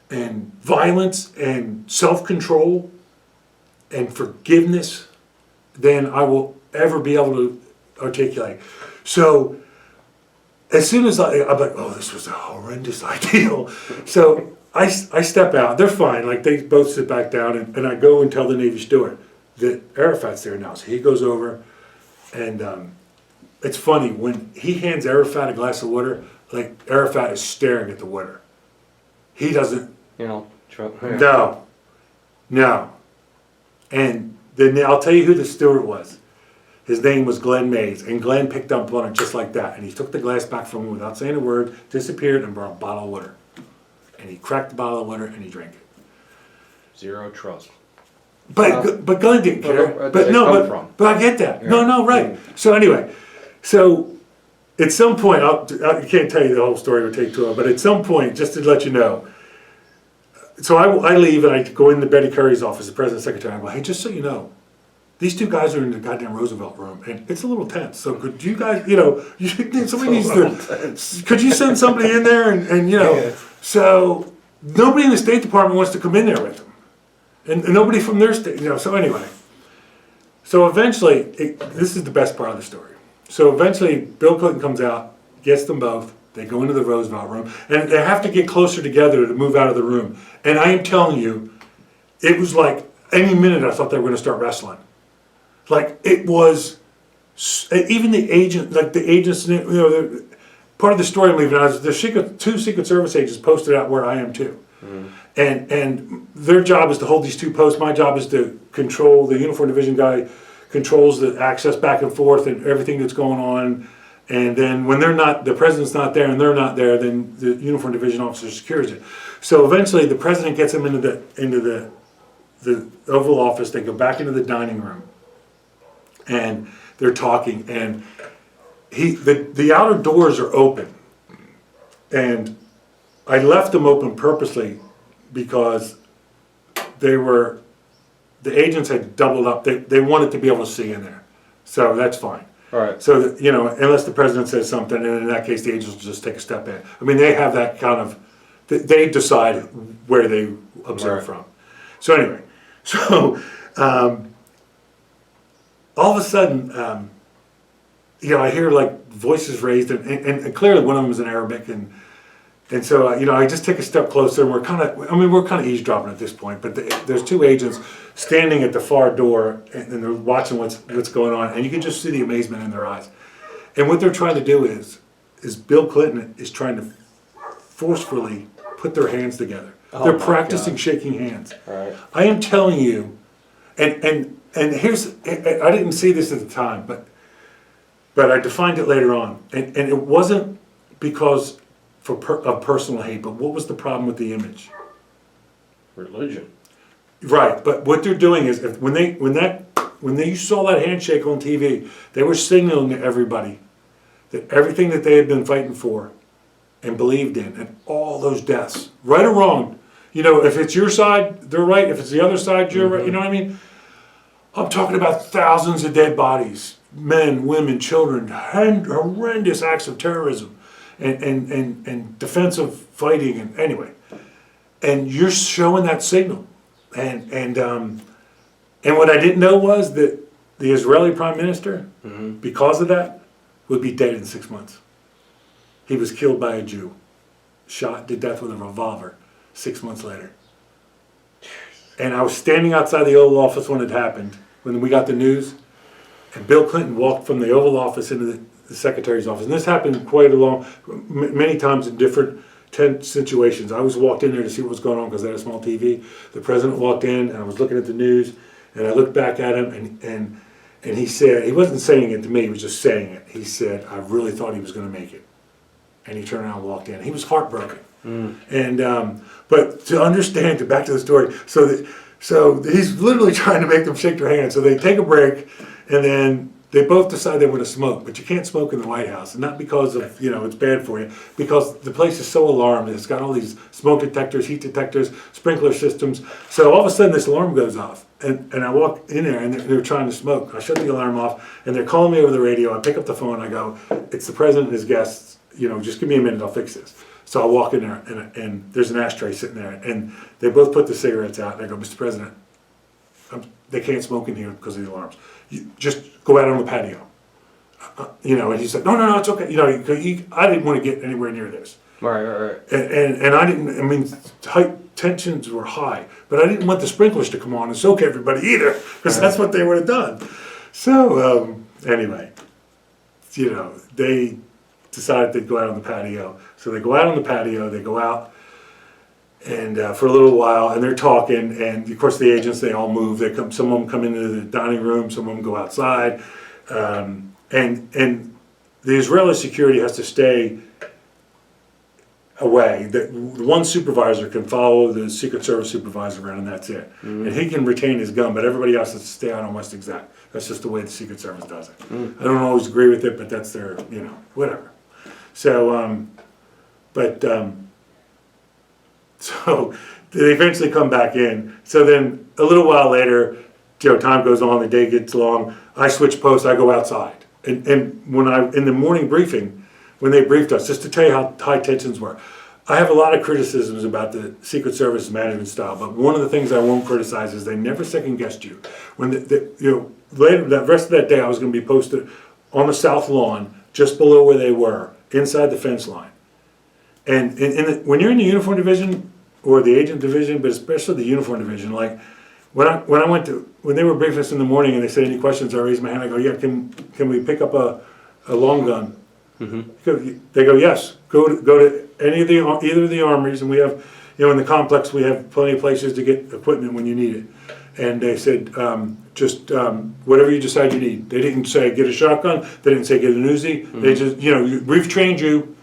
violence and self-control and forgiveness than I will ever be able to articulate. So as soon as I'm like, oh, this was a horrendous ideal. So I step out. They're fine. Like, they both sit back down, and I go and tell the Navy steward that Arafat's there now. So he goes over, and it's funny, when he hands Arafat a glass of water, like, Arafat is staring at the water. He doesn't. No. And then I'll tell you who the steward was. His name was Glenn Mays, and Glenn picked up on it just like that. And he took the glass back from him without saying a word, disappeared, and brought a bottle of water. And he cracked the bottle of water and he drank it. Zero trust. But Glenn didn't care. But I get that. Yeah. No, right. So anyway, at some point, I can't tell you the whole story, it would take too long, but at some point, just to let you know, so I leave and I go into Betty Curry's office, the president's secretary, and I go, hey, just so you know, these two guys are in the goddamn Roosevelt room, and it's a little tense. So could you guys, somebody needs to, could you send somebody in there and so nobody in the State Department wants to come in there with them, and nobody from their state, So anyway, so eventually, this is the best part of the story. So eventually, Bill Clinton comes out, gets them both. They go into the Roosevelt room, and they have to get closer together to move out of the room. And I am telling you, it was like any minute I thought they were going to start wrestling. Like, it was, even the agent, like the agents, part of the story I'm leaving out is the two Secret Service agents posted out where I am too. And their job is to hold these two posts. My job is to control, the uniform division guy controls the access back and forth and everything that's going on. And then when the president's not there and they're not there, then the uniform division officer secures it. So eventually the president gets them into the Oval Office. They go back into the dining room. And they're talking, and the outer doors are open, and I left them open purposely because the agents had doubled up. They wanted to be able to see in there, so that's fine. All right. So unless the president says something, and in that case the agents will just take a step in. I mean, they have that kind of, they decide where they observe from. So anyway, all of a sudden, I hear like voices raised, and clearly one of them is in Arabic, and so I just take a step closer, and we're kind of eavesdropping at this point. But there's two agents standing at the far door, and they're watching what's going on, and you can just see the amazement in their eyes. And what they're trying to do is Bill Clinton is trying to forcefully put their hands together. They're practicing shaking hands. Right. I am telling you, and here's, I didn't see this at the time, but I defined it later on. And it wasn't because of personal hate, but what was the problem with the image? Religion. Right, but what they're doing is, when you saw that handshake on TV, they were signaling to everybody that everything that they had been fighting for and believed in, and all those deaths, right or wrong, if it's your side, they're right. If it's the other side, you're right. You know what I mean? I'm talking about thousands of dead bodies, men, women, children, horrendous acts of terrorism and defensive fighting, and anyway. And you're showing that signal. And what I didn't know was that the Israeli Prime Minister, because of that, would be dead in 6 months. He was killed by a Jew, shot to death with a revolver 6 months later. And I was standing outside the Oval Office when it happened, when we got the news, and Bill Clinton walked from the Oval Office into the Secretary's office. And this happened quite many times in different tense situations. I was walked in there to see what was going on because I had a small TV. The president walked in, and I was looking at the news, and I looked back at him, and he said, he wasn't saying it to me, he was just saying it. He said, I really thought he was going to make it. And he turned around and walked in. He was heartbroken. And but to understand, back to the story, so he's literally trying to make them shake their hands. So they take a break, and then they both decide they want to smoke. But you can't smoke in the White House, and not because of, you know, it's bad for you, because the place is so alarmed. It's got all these smoke detectors, heat detectors, sprinkler systems. So all of a sudden this alarm goes off, and I walk in there, and they're trying to smoke. I shut the alarm off, and they're calling me over the radio. I pick up the phone, I go, it's the president and his guests, you know, just give me a minute, I'll fix this. So I walk in there, and there's an ashtray sitting there, and they both put the cigarettes out, and I go, Mr. President, they can't smoke in here because of the alarms. You just go out on the patio. You know, and he said, no, it's okay. You know, I didn't want to get anywhere near this. Right. And I didn't, I mean, tensions were high, but I didn't want the sprinklers to come on and soak everybody either, because that's what they would have done. So, anyway, you know, they decided they'd go out on the patio. So they go out on the patio, they go out, and for a little while, and they're talking, and of course the agents, they all move. They come, some of them come into the dining room, some of them go outside, and the Israeli security has to stay away. The one supervisor can follow the Secret Service supervisor around, and that's it. And he can retain his gun, but everybody else has to stay out on West Exec. That's just the way the Secret Service does it. I don't always agree with it, but that's their, you know, whatever. So, so they eventually come back in. So then a little while later, you know, time goes on, the day gets long. I switch posts, I go outside. And when in the morning briefing, when they briefed us, just to tell you how high tensions were, I have a lot of criticisms about the Secret Service management style, but one of the things I won't criticize is they never second guessed you. When you know, later, the rest of that day, I was going to be posted on the south lawn, just below where they were, inside the fence line. And when you're in the uniform division or the agent division, but especially the uniform division, like when they were briefing us in the morning and they said any questions, I raised my hand. I go, yeah, can we pick up a long gun? They go, yes. Go to either of the armories, and we have, you know, in the complex we have plenty of places to get equipment when you need it. And they said, just whatever you decide you need. They didn't say get a shotgun. They didn't say get an Uzi. They just, you know, we've trained you.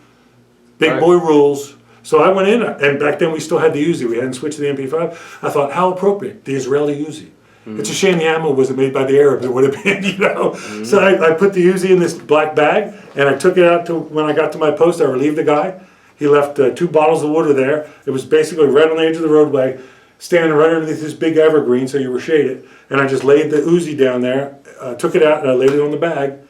Big boy rules. So I went in, and back then we still had the Uzi. We hadn't switched to the MP5. I thought, how appropriate, the Israeli Uzi. It's a shame the ammo wasn't made by the Arabs. It would have been, you know. So I put the Uzi in this black bag, and I took it out to, when I got to my post, I relieved the guy. He left 2 bottles of water there. It was basically right on the edge of the roadway, standing right underneath this big evergreen, so you were shaded. And I just laid the Uzi down there, took it out, and I laid it on the bag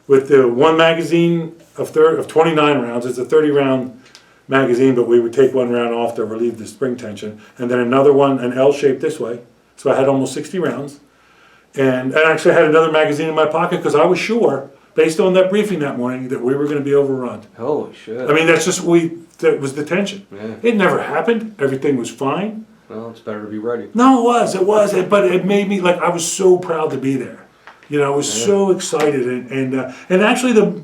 with the one magazine of 29 rounds. It's a 30-round magazine, but we would take 1 round off to relieve the spring tension, and then another one, an L shape this way. So I had almost 60 rounds, and I actually had another magazine in my pocket because I was sure, based on that briefing that morning, that we were going to be overrun. Holy shit. I mean, that's just that was the tension. Yeah. It never happened. Everything was fine. Well, it's better to be ready. No, it was, but it made me, like, I was so proud to be there. You know, I was so excited, and actually the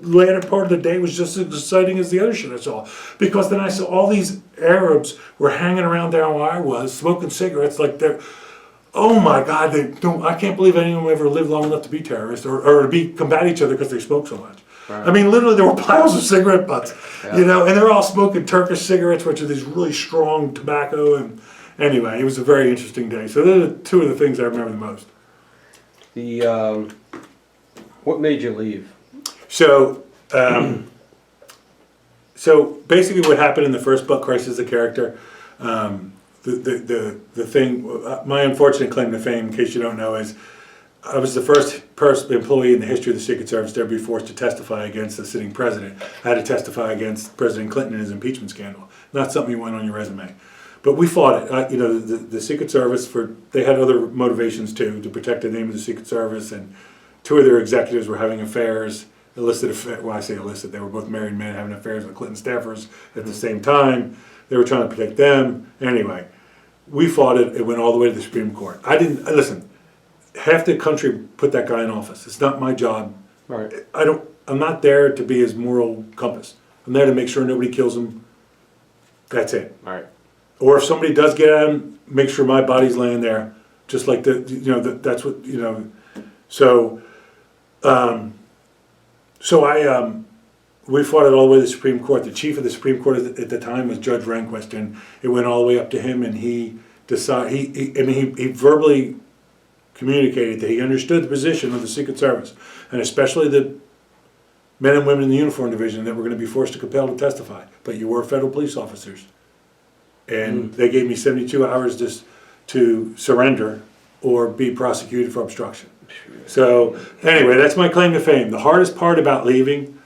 later part of the day was just as exciting as the other shit I saw, because then I saw all these Arabs were hanging around there where I was, smoking cigarettes, like they're, oh my God, I can't believe anyone ever lived long enough to be terrorists or to combat each other because they smoke so much. Right. I mean, literally there were piles of cigarette butts, you know, and they're all smoking Turkish cigarettes, which are these really strong tobacco, and anyway, it was a very interesting day. So those are 2 of the things I remember the most. What made you leave? So, so basically, what happened in the first book, Crisis of Character, the thing, my unfortunate claim to fame, in case you don't know, is I was the first employee in the history of the Secret Service to ever be forced to testify against the sitting president. I had to testify against President Clinton in his impeachment scandal. Not something you want on your resume. But we fought it. You know, the Secret Service, they had other motivations too, to protect the name of the Secret Service, and 2 of their executives were having affairs. Well, I say illicit, they were both married men having affairs with Clinton staffers at the same time. They were trying to protect them. Anyway, we fought it. It went all the way to the Supreme Court. Listen, half the country put that guy in office. It's not my job. Right. I'm not there to be his moral compass. I'm there to make sure nobody kills him That's it. All right. Or if somebody does get at him, make sure my body's laying there, just like that's what, so, we fought it all the way to the Supreme Court. The chief of the Supreme Court at the time was Judge Rehnquist, and it went all the way up to him, and he decided, he verbally communicated that he understood the position of the Secret Service, and especially the men and women in the uniform division that were going to be forced to compel to testify, but you were federal police officers. And they gave me 72 hours to surrender or be prosecuted for obstruction. So anyway, that's my claim to fame. The hardest part about leaving,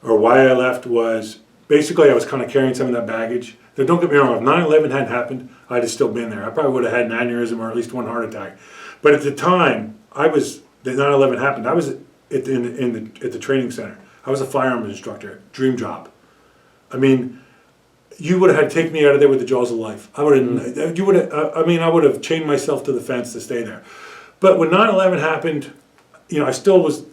or why I left, was basically I was kind of carrying some of that baggage. Now, don't get me wrong, if 9/11 hadn't happened, I'd have still been there. I probably would have had an aneurysm or at least one heart attack. But at the time that 9/11 happened, I was at the training center. I was a firearms instructor, dream job. I mean, you would have had to take me out of there with the jaws of life. I would have chained myself to the fence to stay there. But when 9/11 happened, I still was,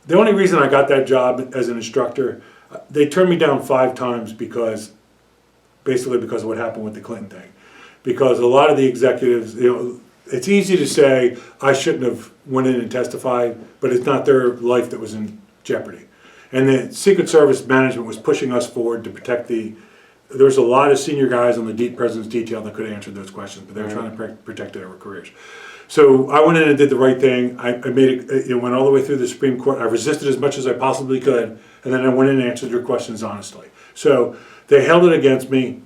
the only reason I got that job as an instructor, they turned me down 5 times basically because of what happened with the Clinton thing. Because a lot of the executives, it's easy to say, I shouldn't have went in and testified, but it's not their life that was in jeopardy. And the Secret Service management was pushing us forward to protect there was a lot of senior guys on the president's detail that could have answered those questions, but they were trying to protect their careers. So I went in and did the right thing. I made it, went all the way through the Supreme Court. I resisted as much as I possibly could, and then I went in and answered their questions honestly. So they held it against me.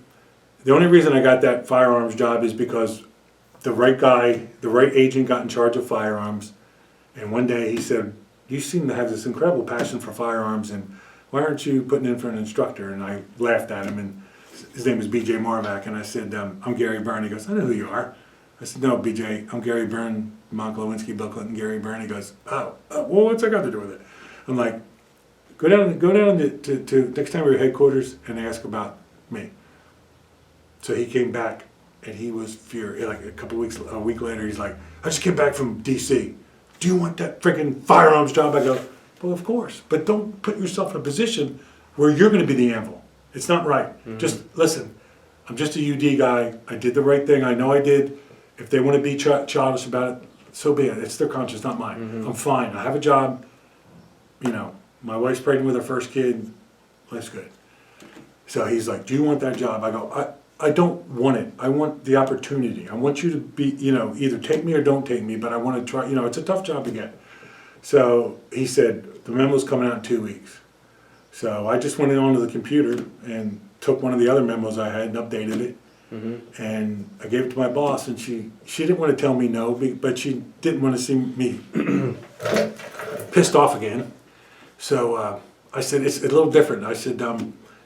The only reason I got that firearms job is because the right agent got in charge of firearms, and one day he said, "You seem to have this incredible passion for firearms, and why aren't you putting in for an instructor?" And I laughed at him, and his name was B.J. Moravec, and I said, I'm Gary Byrne. He goes, "I know who you are." I said, "No, B.J., I'm Gary Byrne, Monica Lewinsky, Bill Clinton, Gary Byrne." He goes, well, what's that got to do with it?" I'm like, go down to next time we're at headquarters and ask about me. So he came back, and he was furious. Like a week later, he's like, "I just came back from D.C. Do you want that freaking firearms job?" I go, "Well, of course, but don't put yourself in a position where you're going to be the anvil. It's not right. Just listen, I'm just a UD guy. I did the right thing. I know I did. If they want to be childish about it, so be it. It's their conscience, not mine. I'm fine. I have a job. My wife's pregnant with her first kid. Life's good." So he's like, "Do you want that job?" I go, I don't want it. I want the opportunity. I want you to be, either take me or don't take me, but I want to try. It's a tough job to get." So he said, "The memo's coming out in 2 weeks." So I just went onto the computer and took one of the other memos I had and updated it. And I gave it to my boss, and she didn't want to tell me no, but she didn't want to see me pissed off again. So I said, "It's a little different." I said,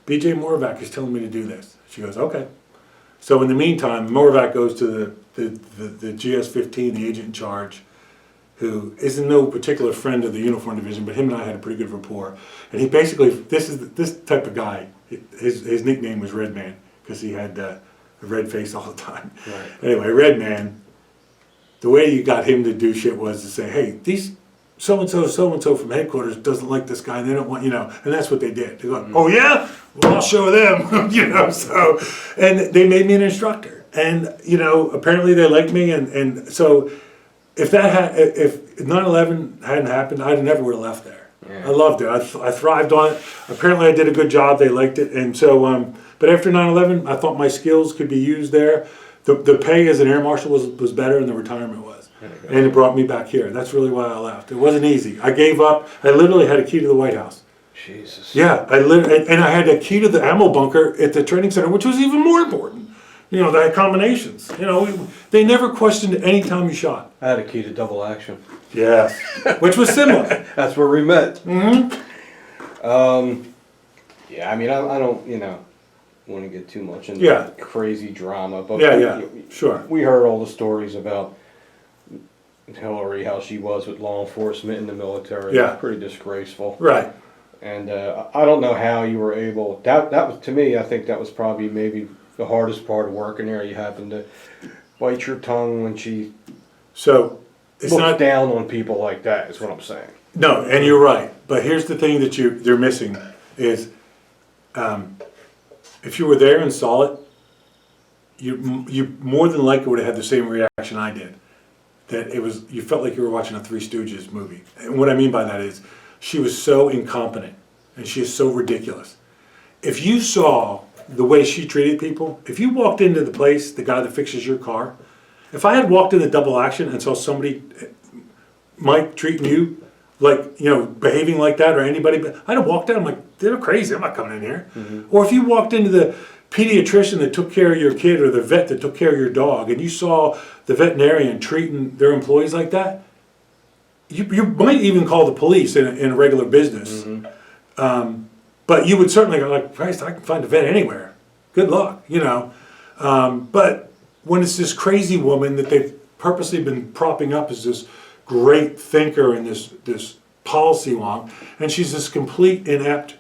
"B.J. Moravec is telling me to do this." She goes, "Okay." So in the meantime, Moravec goes to the GS-15, the agent in charge, who is no particular friend of the uniform division, but him and I had a pretty good rapport. And he basically, this type of guy, his nickname was Red Man, because he had a red face all the time. Right. Anyway, Red Man, the way you got him to do shit was to say, "Hey, these so-and-so from headquarters doesn't like this guy, and they don't want, and that's what they did. They go, "Oh yeah? Well, I'll show them," so, and they made me an instructor. And, apparently they liked me, and so if 9/11 hadn't happened, I never would have left there. Yeah. I loved it. I thrived on it. Apparently I did a good job. They liked it. And so, but after 9/11, I thought my skills could be used there. The pay as an air marshal was better than the retirement was. And it brought me back here. That's really why I left. It wasn't easy. I gave up. I literally had a key to the White House. Jesus. Yeah, and I had a key to the ammo bunker at the training center, which was even more important. They had combinations. They never questioned any time you shot. I had a key to double action. Yeah, which was similar. That's where we met. Yeah, I mean, I don't, want to get too much into Yeah. crazy drama, but Sure. We heard all the stories about Hillary, how she was with law enforcement in the military. Yeah. Pretty disgraceful. Right. And I don't know how you were able. That was, to me, I think that was probably maybe the hardest part of working there. You happened to bite your tongue when she So it's looks not down on people like that. Is what I'm saying. No, and you're right. But here's the thing that they're missing is, if you were there and saw it, you more than likely would have had the same reaction I did. That you felt like you were watching a Three Stooges movie. And what I mean by that is, she was so incompetent, and she is so ridiculous. If you saw the way she treated people, if you walked into the place, the guy that fixes your car, if I had walked into Double Action and saw somebody, Mike, treating you like, behaving like that, or anybody, I'd have walked out, I'm like, they're crazy, I'm not coming in here. Or if you walked into the pediatrician that took care of your kid, or the vet that took care of your dog, and you saw the veterinarian treating their employees like that, you might even call the police in a regular business. But you would certainly go like, Christ, I can find a vet anywhere. Good luck, But when it's this crazy woman that they've purposely been propping up as this great thinker and this policy wonk, and she's this complete inept,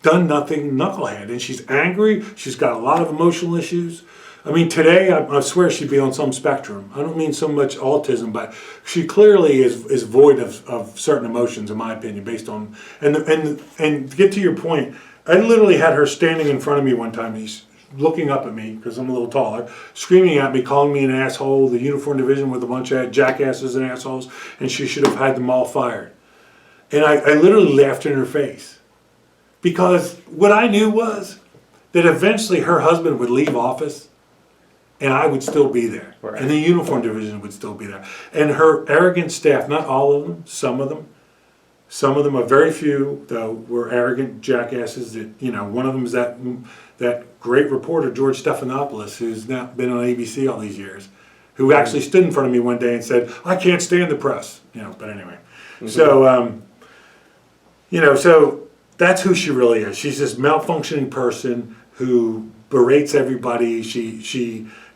done nothing knucklehead, and she's angry. She's got a lot of emotional issues. I mean, today I swear she'd be on some spectrum. I don't mean so much autism, but she clearly is void of certain emotions, in my opinion, based on and to get to your point, I literally had her standing in front of me one time. He's looking up at me because I'm a little taller, screaming at me, calling me an asshole. The uniform division with a bunch of jackasses and assholes, and she should have had them all fired. And I literally laughed in her face. Because what I knew was that eventually her husband would leave office and I would still be there. Right. And the uniform division would still be there. And her arrogant staff, not all of them, some of them, a very few, though, were arrogant jackasses that, one of them is that great reporter, George Stephanopoulos, who's now been on ABC all these years, who actually stood in front of me one day and said, I can't stand the press. But anyway. So, so that's who she really is. She's this malfunctioning person who berates everybody.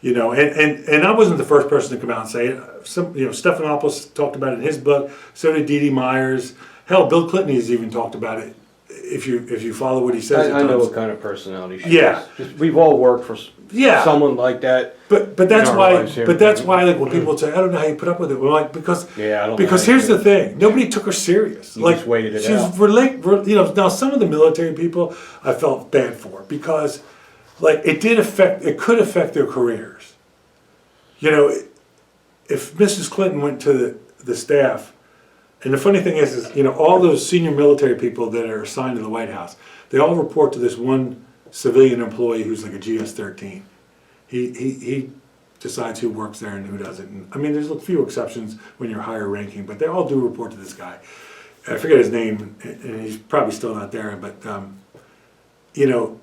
And I wasn't the first person to come out and say it. Stephanopoulos talked about it in his book. So did Dee Dee Myers. Hell, Bill Clinton has even talked about it. If you follow what he says, I know what kind of personality she is. Just, we've all worked for someone like that. But that's why. But that's why, like, when people would say, I don't know how you put up with it. Well, like, because here's the thing: nobody took her serious. You just waited it out. Now some of the military people I felt bad for because, like, it could affect their careers. If Mrs. Clinton went to the staff. And the funny thing is, all those senior military people that are assigned to the White House, they all report to this one civilian employee who's like a GS-13. He decides who works there and who doesn't. And, I mean, there's a few exceptions when you're higher ranking, but they all do report to this guy. I forget his name, and he's probably still not there. But when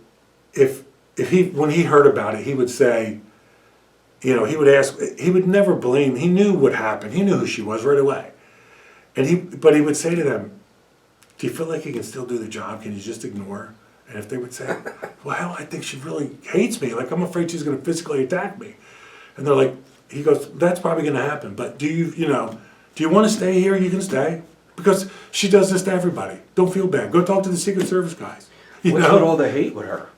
he heard about it, he would say, he would ask, he would never blame. He knew what happened. He knew who she was right away. But he would say to them, do you feel like you can still do the job? Can you just ignore her? And if they would say, well, hell, I think she really hates me. Like, I'm afraid she's going to physically attack me. And they're like, he goes, that's probably going to happen. But do you want to stay here? You can stay. Because she does this to everybody. Don't feel bad. Go talk to the Secret Service guys. What's with all the hate with her?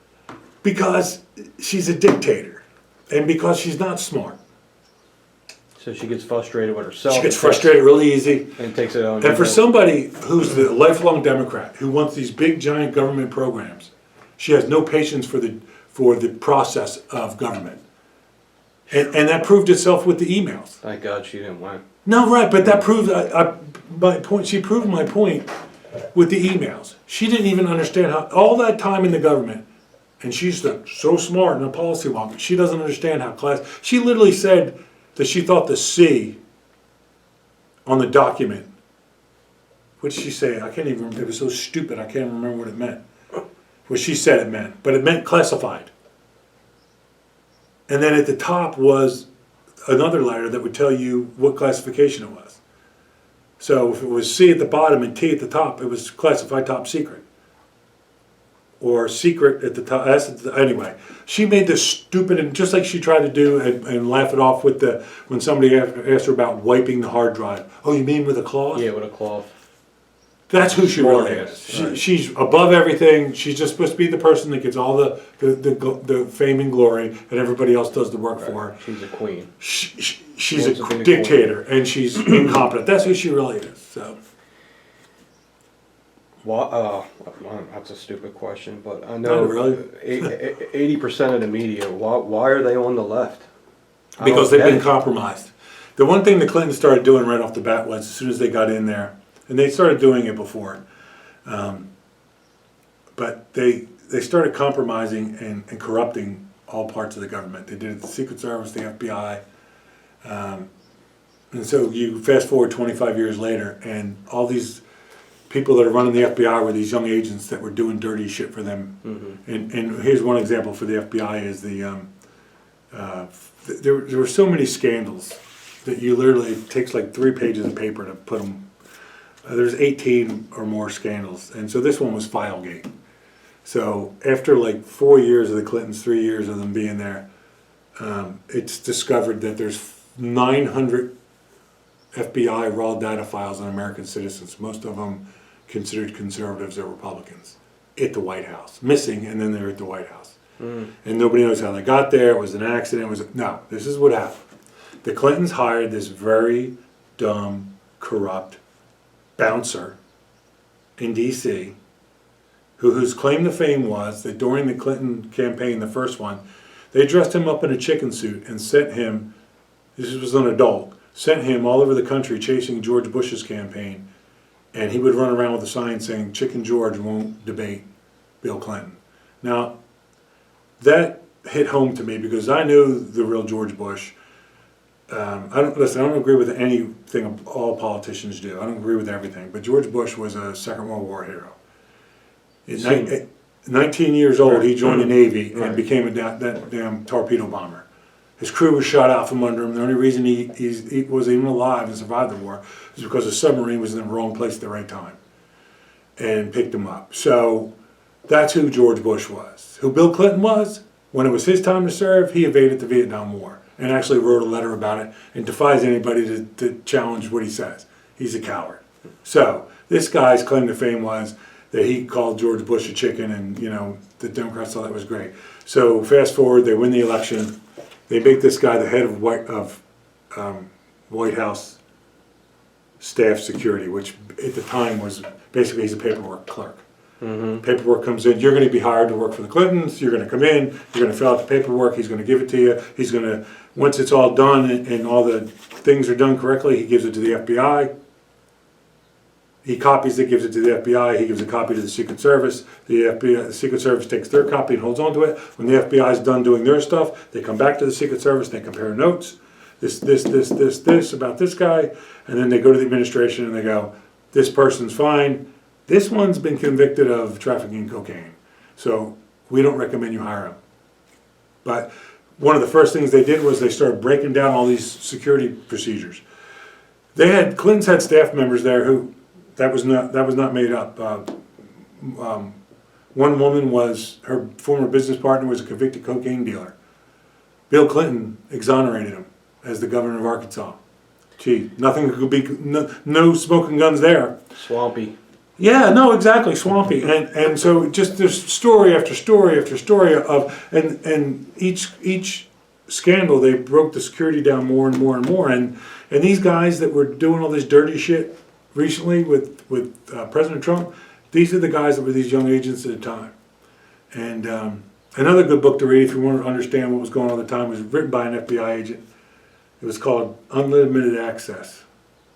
Because she's a dictator. And because she's not smart. So she gets frustrated with herself. She gets frustrated really easy. And takes it on. And for somebody who's the lifelong Democrat, who wants these big, giant government programs, she has no patience for the process of government. And that proved itself with the emails. Thank God she didn't win. No, right, but that proved my point. She proved my point with the emails. She didn't even understand how, all that time in the government, and she's so smart in a policy wonk, she doesn't understand how class, she literally said that she thought the C on the document, what did she say? I can't even remember. It was so stupid I can't remember what it meant. What she said it meant. But it meant classified. And then at the top was another letter that would tell you what classification it was. So if it was C at the bottom and T at the top, it was classified top secret. Or secret at the top. Anyway, she made this stupid, and just like she tried to do and laugh it off with when somebody asked her about wiping the hard drive. Oh, you mean with a cloth? Yeah, with a cloth. That's who she really is. She's above everything. She's just supposed to be the person that gets all the fame and glory, and everybody else does the work for her. She's a queen. She's a dictator, and she's incompetent. That's who she really is. So, That's a stupid question, but I know Not really. 80% of the media. Why are they on the left? I Because don't they've get been it. compromised. The one thing the Clintons started doing right off the bat was, as soon as they got in there, and they started doing it before, but they started compromising and corrupting all parts of the government. They did it the Secret Service, the FBI, and so you fast forward 25 years later, and all these people that are running the FBI were these young agents that were doing dirty shit for them. Mm-hmm. And here's one example for the FBI is there were so many scandals that you literally, it takes like 3 pages of paper to put them. There's 18 or more scandals, and so this one was Filegate. So after like 4 years of the Clintons, 3 years of them being there, it's discovered that there's 900 FBI raw data files on American citizens, most of them considered conservatives or Republicans, at the White House. Missing, and then they're at the White House. And nobody knows how they got there. It was an accident. No, this is what happened. The Clintons hired this very dumb, corrupt bouncer in D.C., whose claim to fame was that during the Clinton campaign, the first one, they dressed him up in a chicken suit and sent him, this was an adult, sent him all over the country chasing George Bush's campaign, and he would run around with a sign saying, "Chicken George won't debate Bill Clinton." Now, that hit home to me because I knew the real George Bush. I don't agree with anything all politicians do. I don't agree with everything, but George Bush was a Second World War hero. At 19 years old, he joined the Navy and became that damn torpedo bomber. His crew was shot out from under him. The only reason he was even alive and survived the war is because a submarine was in the wrong place at the right time and picked him up. So that's who George Bush was. Who Bill Clinton was, when it was his time to serve, he evaded the Vietnam War and actually wrote a letter about it and defies anybody to challenge what he says. He's a coward. So this guy's claim to fame was that he called George Bush a chicken, and the Democrats thought that was great. So fast forward, they win the election. They make this guy the head of White House staff security, which at the time was basically he's a paperwork clerk. Mm-hmm. Paperwork comes in. You're going to be hired to work for the Clintons. You're going to come in. You're going to fill out the paperwork. He's going to give it to you. He's going to, once it's all done and all the things are done correctly, he gives it to the FBI. He copies it, gives it to the FBI. He gives a copy to the Secret Service. The Secret Service takes their copy and holds on to it. When the FBI is done doing their stuff, they come back to the Secret Service. They compare notes. This about this guy, and then they go to the administration and they go, "This person's fine. This one's been convicted of trafficking cocaine, so we don't recommend you hire him." But one of the first things they did was they started breaking down all these security procedures. Clintons had staff members there who. That was not made up. One woman was, her former business partner was a convicted cocaine dealer. Bill Clinton exonerated him as the governor of Arkansas. Gee, nothing could be, no smoking guns there. Swampy. Yeah, no, exactly, swampy. And so just there's story after story after story of, and each scandal, they broke the security down more and more and more. And these guys that were doing all this dirty shit recently with President Trump, these are the guys that were these young agents at the time. And another good book to read if you want to understand what was going on at the time was written by an FBI agent. It was called Unlimited Access.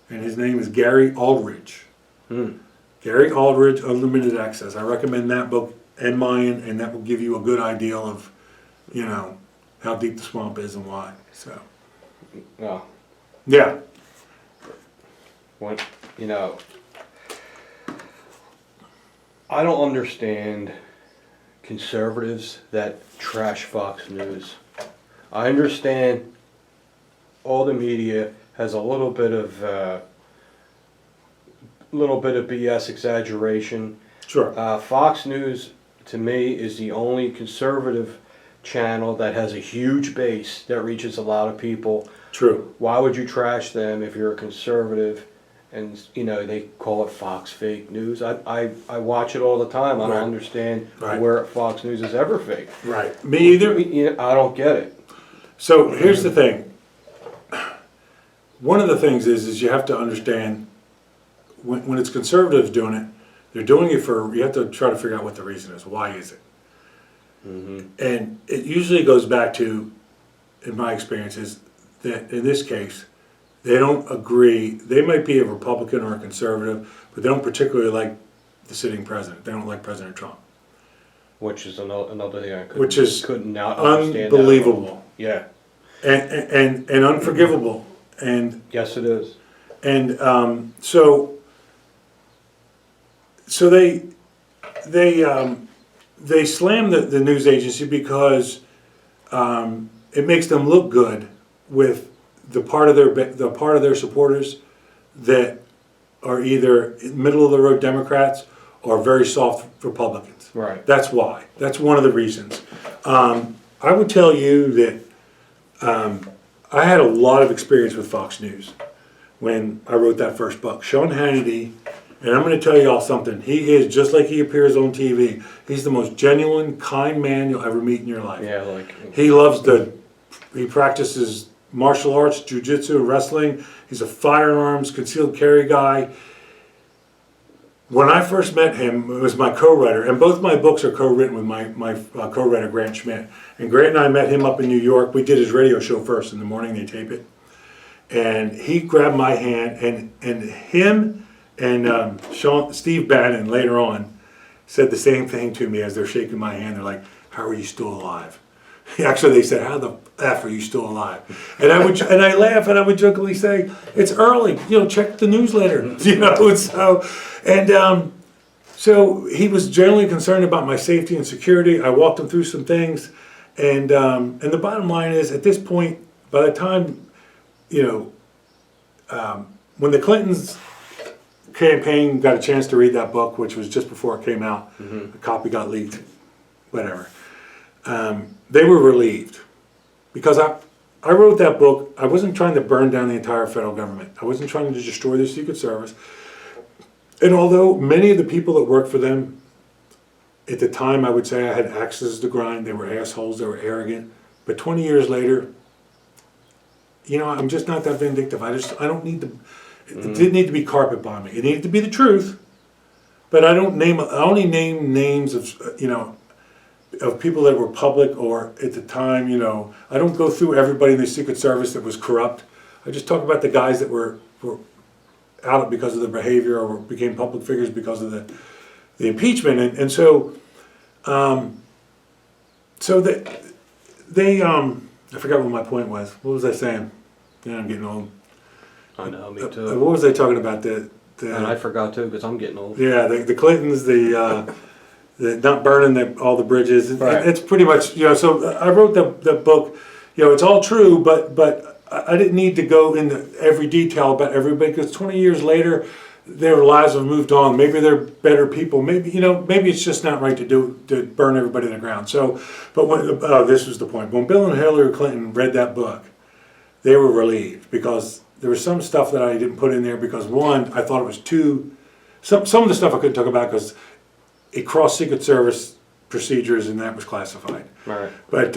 And his name is Gary Aldridge. Gary Aldridge, Unlimited Access. I recommend that book and mine, and that will give you a good idea of, how deep the swamp is and why. So, yeah. When, I don't understand conservatives that trash Fox News. I understand all the media has a little bit of BS exaggeration. Sure. Fox News, to me, is the only conservative channel that has a huge base that reaches a lot of people. True. Why would you trash them if you're a conservative? And they call it Fox fake news. I watch it all the time. I don't understand where Fox News is ever fake. Right. Me either. I don't get it. So here's the thing. One of the things is you have to understand when it's conservatives doing it, They're doing it for, you have to try to figure out what the reason is. Why is it? And it usually goes back to, in my experience, is that in this case, they don't agree. They might be a Republican or a conservative, but they don't particularly like the sitting president. They don't like President Trump. Which is another thing I couldn't now understand. Unbelievable. Yeah. And unforgivable. And yes, it is. And so they slam the news agency because it makes them look good with the part of their supporters that are either middle of the road Democrats or very soft Republicans. Right. That's why. That's one of the reasons. I would tell you that I had a lot of experience with Fox News when I wrote that first book. Sean Hannity, and I'm going to tell you all something. He is just like he appears on TV. He's the most genuine, kind man you'll ever meet in your life. Yeah, like He practices martial arts, jiu-jitsu, wrestling. He's a firearms, concealed carry guy. When I first met him, it was my co-writer, and both my books are co-written with my co-writer, Grant Schmidt. And Grant and I met him up in New York. We did his radio show first in the morning, they tape it. And he grabbed my hand, and him and Steve Bannon later on said the same thing to me as they're shaking my hand. They're like, "How are you still alive?" Actually, they said, "How the F are you still alive?" And I laugh and I would jokingly say, "It's early, check the newsletter." So he was generally concerned about my safety and security. I walked him through some things, and the bottom line is, at this point, by the time, when the Clintons campaign got a chance to read that book, which was just before it came out, a copy got leaked, whatever. They were relieved because I wrote that book. I wasn't trying to burn down the entire federal government. I wasn't trying to destroy the Secret Service. And although many of the people that worked for them, at the time I would say I had axes to grind, they were assholes, they were arrogant. But 20 years later, I'm just not that vindictive. I don't need to, it didn't need to be carpet bombing. It needed to be the truth. But I only name names of people that were public or at the time, I don't go through everybody in the Secret Service that was corrupt. I just talk about the guys that were out because of their behavior or became public figures because of the impeachment. And so I forgot what my point was. What was I saying? Yeah, I'm getting old. I know, me too. What was I talking about? And I forgot too because I'm getting old. Yeah, the Clintons, the not burning all the bridges. Right. It's pretty much, so I wrote the book, it's all true, but I didn't need to go into every detail about everybody because 20 years later, their lives have moved on. Maybe they're better people. Maybe it's just not right to burn everybody to the ground. So, but this was the point. When Bill and Hillary Clinton read that book, they were relieved because there was some stuff that I didn't put in there because one, I thought it was some of the stuff I couldn't talk about because it crossed Secret Service procedures and that was classified. Right. But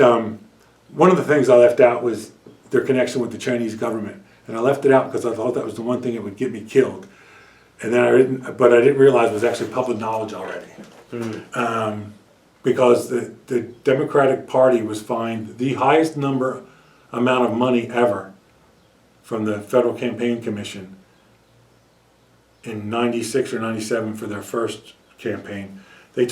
one of the things I left out was their connection with the Chinese government. And I left it out because I thought that was the one thing that would get me killed. And then I didn't realize it was actually public knowledge already. Because the Democratic Party was fined the highest amount of money ever from the Federal Campaign Commission in 96 or 97 for their first campaign. They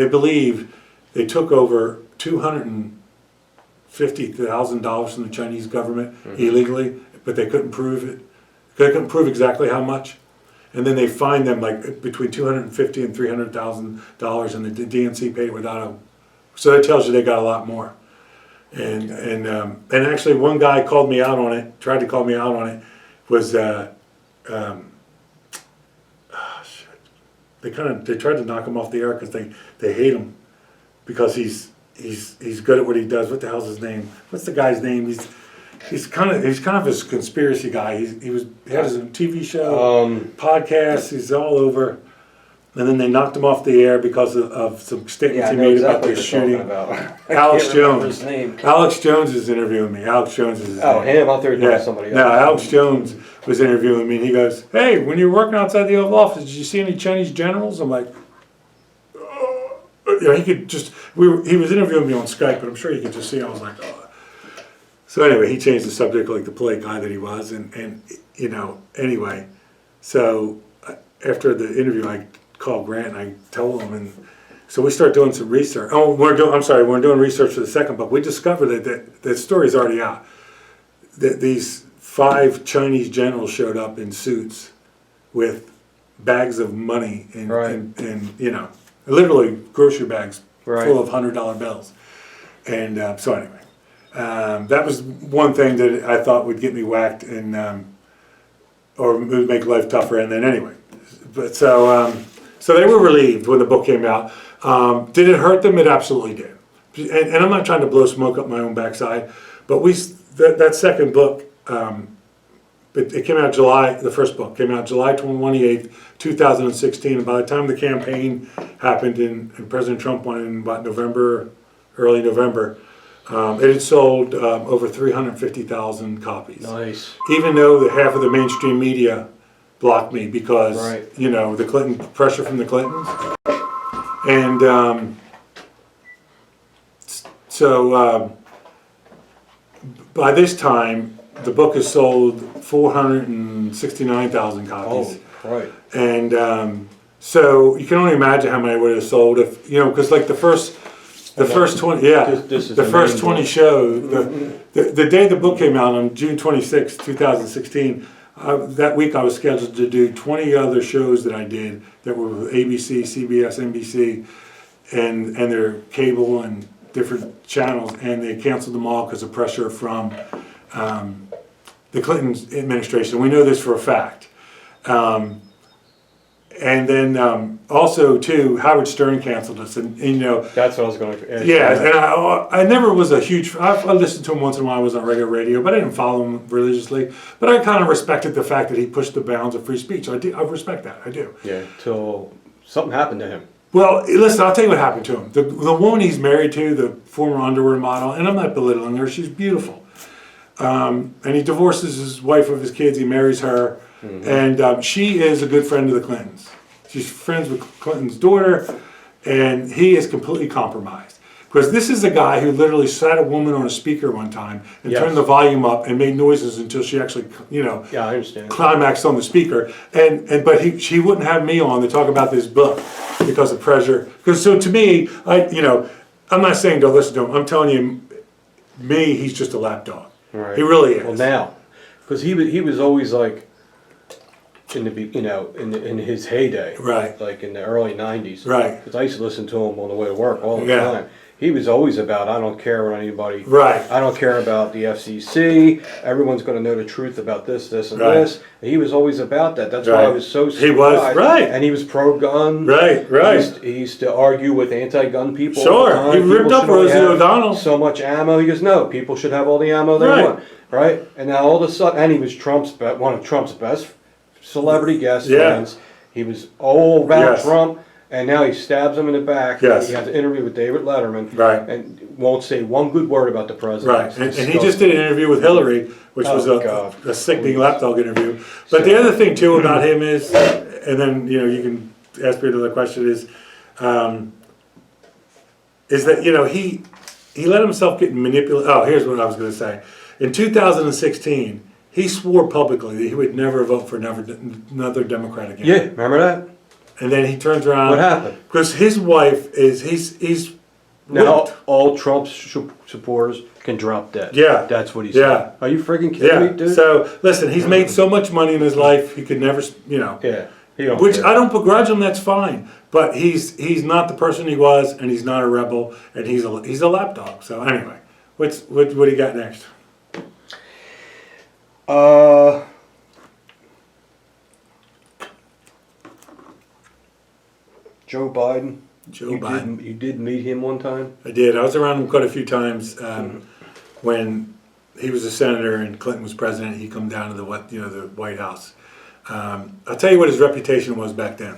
believe they took over $250,000 from the Chinese government illegally, but they couldn't prove it. They couldn't prove exactly how much. And then they fined them like between $250,000 and $300,000, and the DNC paid it without so that tells you they got a lot more. And actually one guy called me out on it, tried to call me out on it, was they tried to knock him off the air because they hate him because he's good at what he does. What the hell's his name? What's the guy's name? He's kind of a conspiracy guy. He has a TV show, podcast. He's all over. and then they knocked him off the air because of some statements Yeah, I he know made about exactly the what you're shooting. talking about. I Alex can't remember Jones. his name. Alex Jones is interviewing me. Alex Jones is his Oh, name. him? I thought you were talking Yeah. about somebody else. No, Alex Jones was interviewing me, and he goes, "Hey, when you were working outside the Oval Office, did you see any Chinese generals?" I'm like, you know, he could just. He was interviewing me on Skype, but I'm sure you could just see. I was like, oh. So anyway, he changed the subject like the polite guy that he was, and you know, anyway, so after the interview, I called Grant and I told him, and so we start doing some research. Oh, we're doing research for the second book. We discovered that story's already out. That these 5 Chinese generals showed up in suits with bags of money and you know, literally grocery bags full of $100 bills. And so anyway, that was one thing that I thought would get me whacked and or would make life tougher. And then anyway, but so they were relieved when the book came out. Did it hurt them? It absolutely did. And I'm not trying to blow smoke up my own backside, but that second book, it came out the first book came out July 28th, 2016. And by the time the campaign happened and President Trump won in early November, it had sold over 350,000 copies. Nice. Even though half of the mainstream media blocked me because, you know, the pressure from the Clintons. And so by this time, the book has sold 469,000 copies. Oh, right. And so you can only imagine how many would have sold if, you know, because like the first 20, the first 20 shows, the day the book came out on June 26, 2016, that week I was scheduled to do 20 other shows that I did that were with ABC, CBS, NBC, and their cable and different channels, and they canceled them all because of pressure from the Clinton administration. We know this for a fact. And then also too, Howard Stern canceled us, and you know. That's what I was going to ask. Yeah, and I never was a huge. I listened to him once in a while. I was on regular radio, but I didn't follow him religiously. But I kind of respected the fact that he pushed the bounds of free speech. I respect that. I do. Yeah, till something happened to him. Well, listen, I'll tell you what happened to him. The woman he's married to, the former underwear model, and I'm not belittling her. She's beautiful. And he divorces his wife of his kids. He marries her. Mm-hmm. And she is a good friend of the Clintons. She's friends with Clinton's daughter, and he is completely compromised. Because this is a guy who literally sat a woman on a speaker one time and turned the volume up and made noises until she actually, you know, I understand. Climaxed on the speaker. But she wouldn't have me on to talk about this book because of pressure. Because so to me, I'm not saying don't listen to him. I'm telling you, he's just a lapdog. Right. He really is. Well, now, because he was always like, in his heyday, right? Like in the early '90s, right? Because I used to listen to him on the way to work all the time. He was always about, I don't care what anybody, right? I don't care about the FCC. Everyone's going to know the truth about this, and this. And he was always about that. That's why I was so surprised. He was right, and he was pro-gun. Right. He used to argue with anti-gun people. Sure, all the time. He ripped up Rosie O'Donnell. So much ammo. He goes, no, people should have all the ammo they want. Right, and now all of a sudden, and he was one of Trump's best celebrity guest friends. He was all about Trump, and now he stabs him in the back. Yes. He has an interview with David Letterman, and won't say one good word about the president. And he just did an interview with Hillary, which was a sickening lapdog interview. But the other thing too about him is, and then you can ask me another question, is that he let himself get manipulated. Oh, here's what I was going to say. In 2016. He swore publicly that he would never vote for another Democrat again. Yeah, remember that? And then he turns around. What happened? Because his wife he's now all Trump's supporters can drop dead. Yeah, that's what he said. Yeah, are you freaking kidding me, dude? So listen, he's made so much money in his life he could never, Yeah, I don't begrudge him. That's fine. But he's not the person he was, and he's not a rebel, and he's a lapdog. So anyway, what do you got next? Joe Biden. Biden. You did meet him one time? I did. I was around him quite a few times when he was a senator and Clinton was president. He come down to the White House. I'll tell you what his reputation was back then.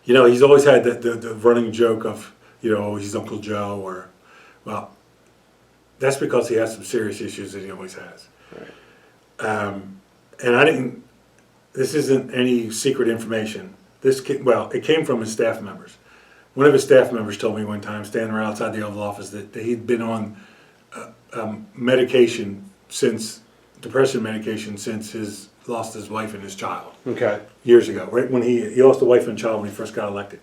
You know, he's always had the running joke of, you know, he's Uncle Joe, or, well, that's because he has some serious issues that he always has. Right. And this isn't any secret information. It came from his staff members. One of his staff members told me one time, standing right outside the Oval Office, that he'd been on medication depression medication since lost his wife and his child. Okay. Years ago, right when he lost a wife and child when he first got elected.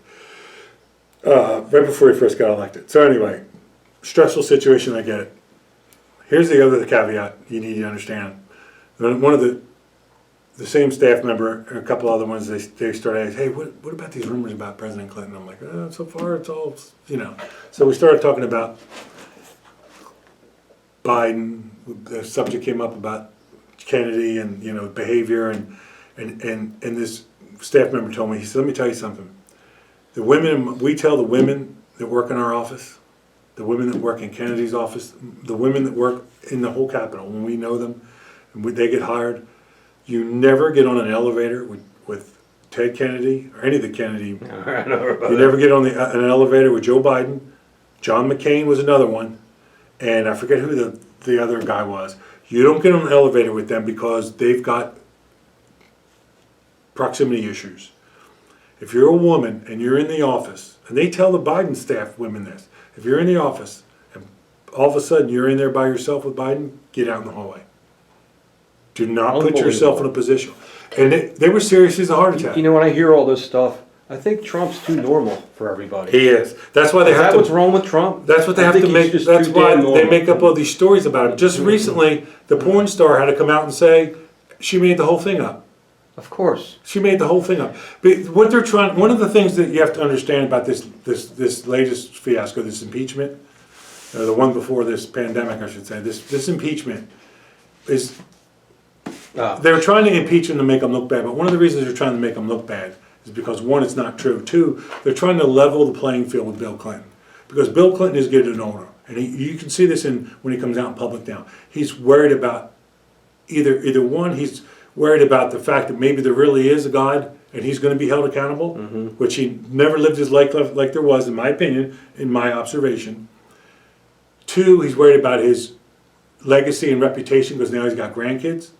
Right before he first got elected. So anyway, stressful situation, I get it. Here's the other caveat you need to understand. One of the same staff member, a couple other ones, they started asking, hey, what about these rumors about President Clinton? I'm like, so far it's all, you know. So we started talking about Biden. The subject came up about Kennedy and, you know, behavior, and this staff member told me, he said, let me tell you something. We tell the women that work in our office, the women that work in Kennedy's office, the women that work in the whole Capitol, when we know them, and they get hired, you never get on an elevator with Ted Kennedy or any of the Kennedy. You never get on an elevator with Joe Biden. John McCain was another one, and I forget who the other guy was. You don't get on an elevator with them because they've got proximity issues. If you're a woman and you're in the office, and they tell the Biden staff women this, if you're in the office and all of a sudden you're in there by yourself with Biden, get out in the hallway. Do not put yourself in a position. And they were serious as a heart attack. You know, when I hear all this stuff, I think Trump's too normal for everybody. He is. That's why they have to. What's wrong with Trump? That's what they have to make. That's why they make up all these stories about him. Just recently, the porn star had to come out and say she made the whole thing up. Of course. She made the whole thing up. But what they're trying, one of the things that you have to understand about this latest fiasco, this impeachment, the one before this pandemic, I should say, this impeachment is, they're trying to impeach him to make him look bad. But one of the reasons they're trying to make him look bad is because, one, it's not true. Two, they're trying to level the playing field with Bill Clinton. Because Bill Clinton is getting older. And you can see this when he comes out in public now. He's worried about either one, he's worried about the fact that maybe there really is a God and he's going to be held accountable, which he never lived his life like there was, in my opinion, in my observation. Two, he's worried about his legacy and reputation because now he's got grandkids.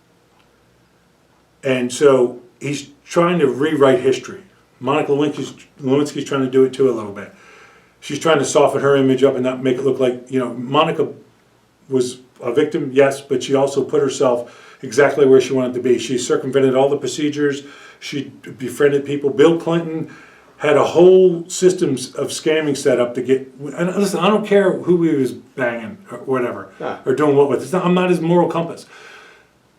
And so he's trying to rewrite history. Monica Lewinsky's trying to do it too a little bit. She's trying to soften her image up and not make it look like, you know, Monica was a victim, yes, but she also put herself exactly where she wanted to be. She circumvented all the procedures. She befriended people. Bill Clinton had a whole system of scamming set up to get. And listen, I don't care who he was banging or whatever, or doing what with. I'm not his moral compass.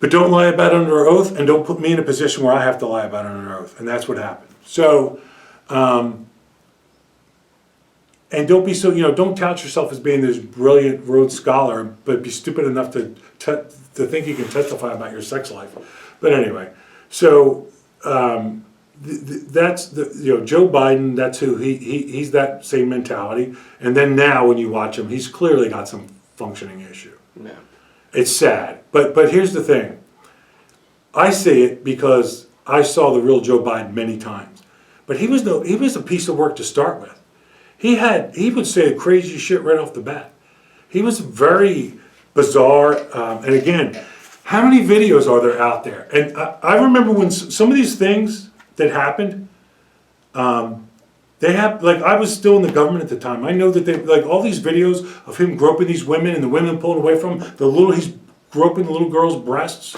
But don't lie about it under oath, and don't put me in a position where I have to lie about it under oath. And that's what happened. So, and don't be so, you know, don't tout yourself as being this brilliant Rhodes Scholar, but be stupid enough to think you can testify about your sex life. But anyway, so that's Joe Biden. That's who he's that same mentality. And then now when you watch him, he's clearly got some functioning issue. Yeah. It's sad, but here's the thing. I say it because I saw the real Joe Biden many times, but he was a piece of work to start with. He would say crazy shit right off the bat. He was very bizarre, and again, how many videos are there out there? And I remember when some of these things that happened, they have, like, I was still in the government at the time. I know that they, like, all these videos of him groping these women and the women pulling away from him, he's groping the little girl's breasts.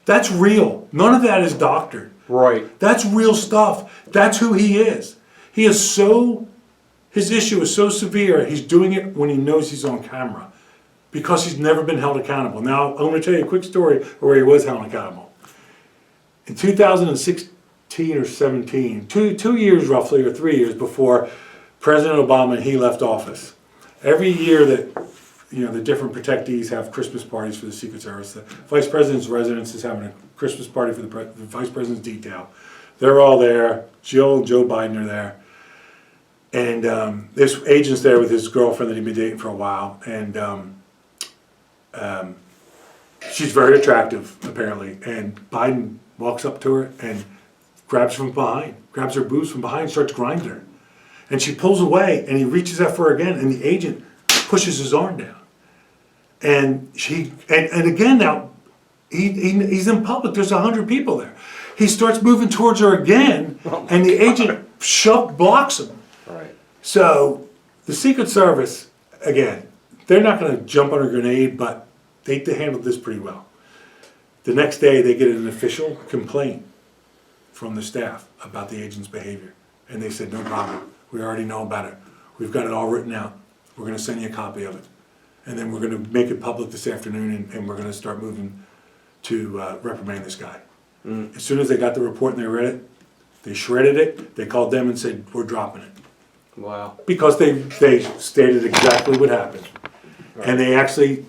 That's real. None of that is doctored. Right. That's real stuff. That's who he is. His issue is so severe, he's doing it when he knows he's on camera because he's never been held accountable. Now, I'm going to tell you a quick story where he was held accountable. In 2016, or 17, two years roughly, or 3 years before President Obama and he left office. Every year that, you know, the different protectees have Christmas parties for the Secret Service. The Vice President's residence is having a Christmas party for the Vice President's detail. They're all there. Jill and Joe Biden are there. And this agent's there with his girlfriend that he'd been dating for a while. And she's very attractive, apparently. And Biden walks up to her and grabs her from behind, grabs her boobs from behind, starts grinding her. And she pulls away, and he reaches out for her again, and the agent pushes his arm down. And and again now, he's in public, there's 100 people there. He starts moving towards her again, and the agent blocks him. Right. So the Secret Service, again, they're not going to jump on a grenade, but they handled this pretty well. The next day, they get an official complaint from the staff about the agent's behavior. And they said, no problem. We already know about it. We've got it all written out. We're going to send you a copy of it. And then we're going to make it public this afternoon, and we're going to start moving to reprimand this guy. As soon as they got the report and they read it, they shredded it. They called them and said, we're dropping it. Wow. Because they stated exactly what happened. Right. And they actually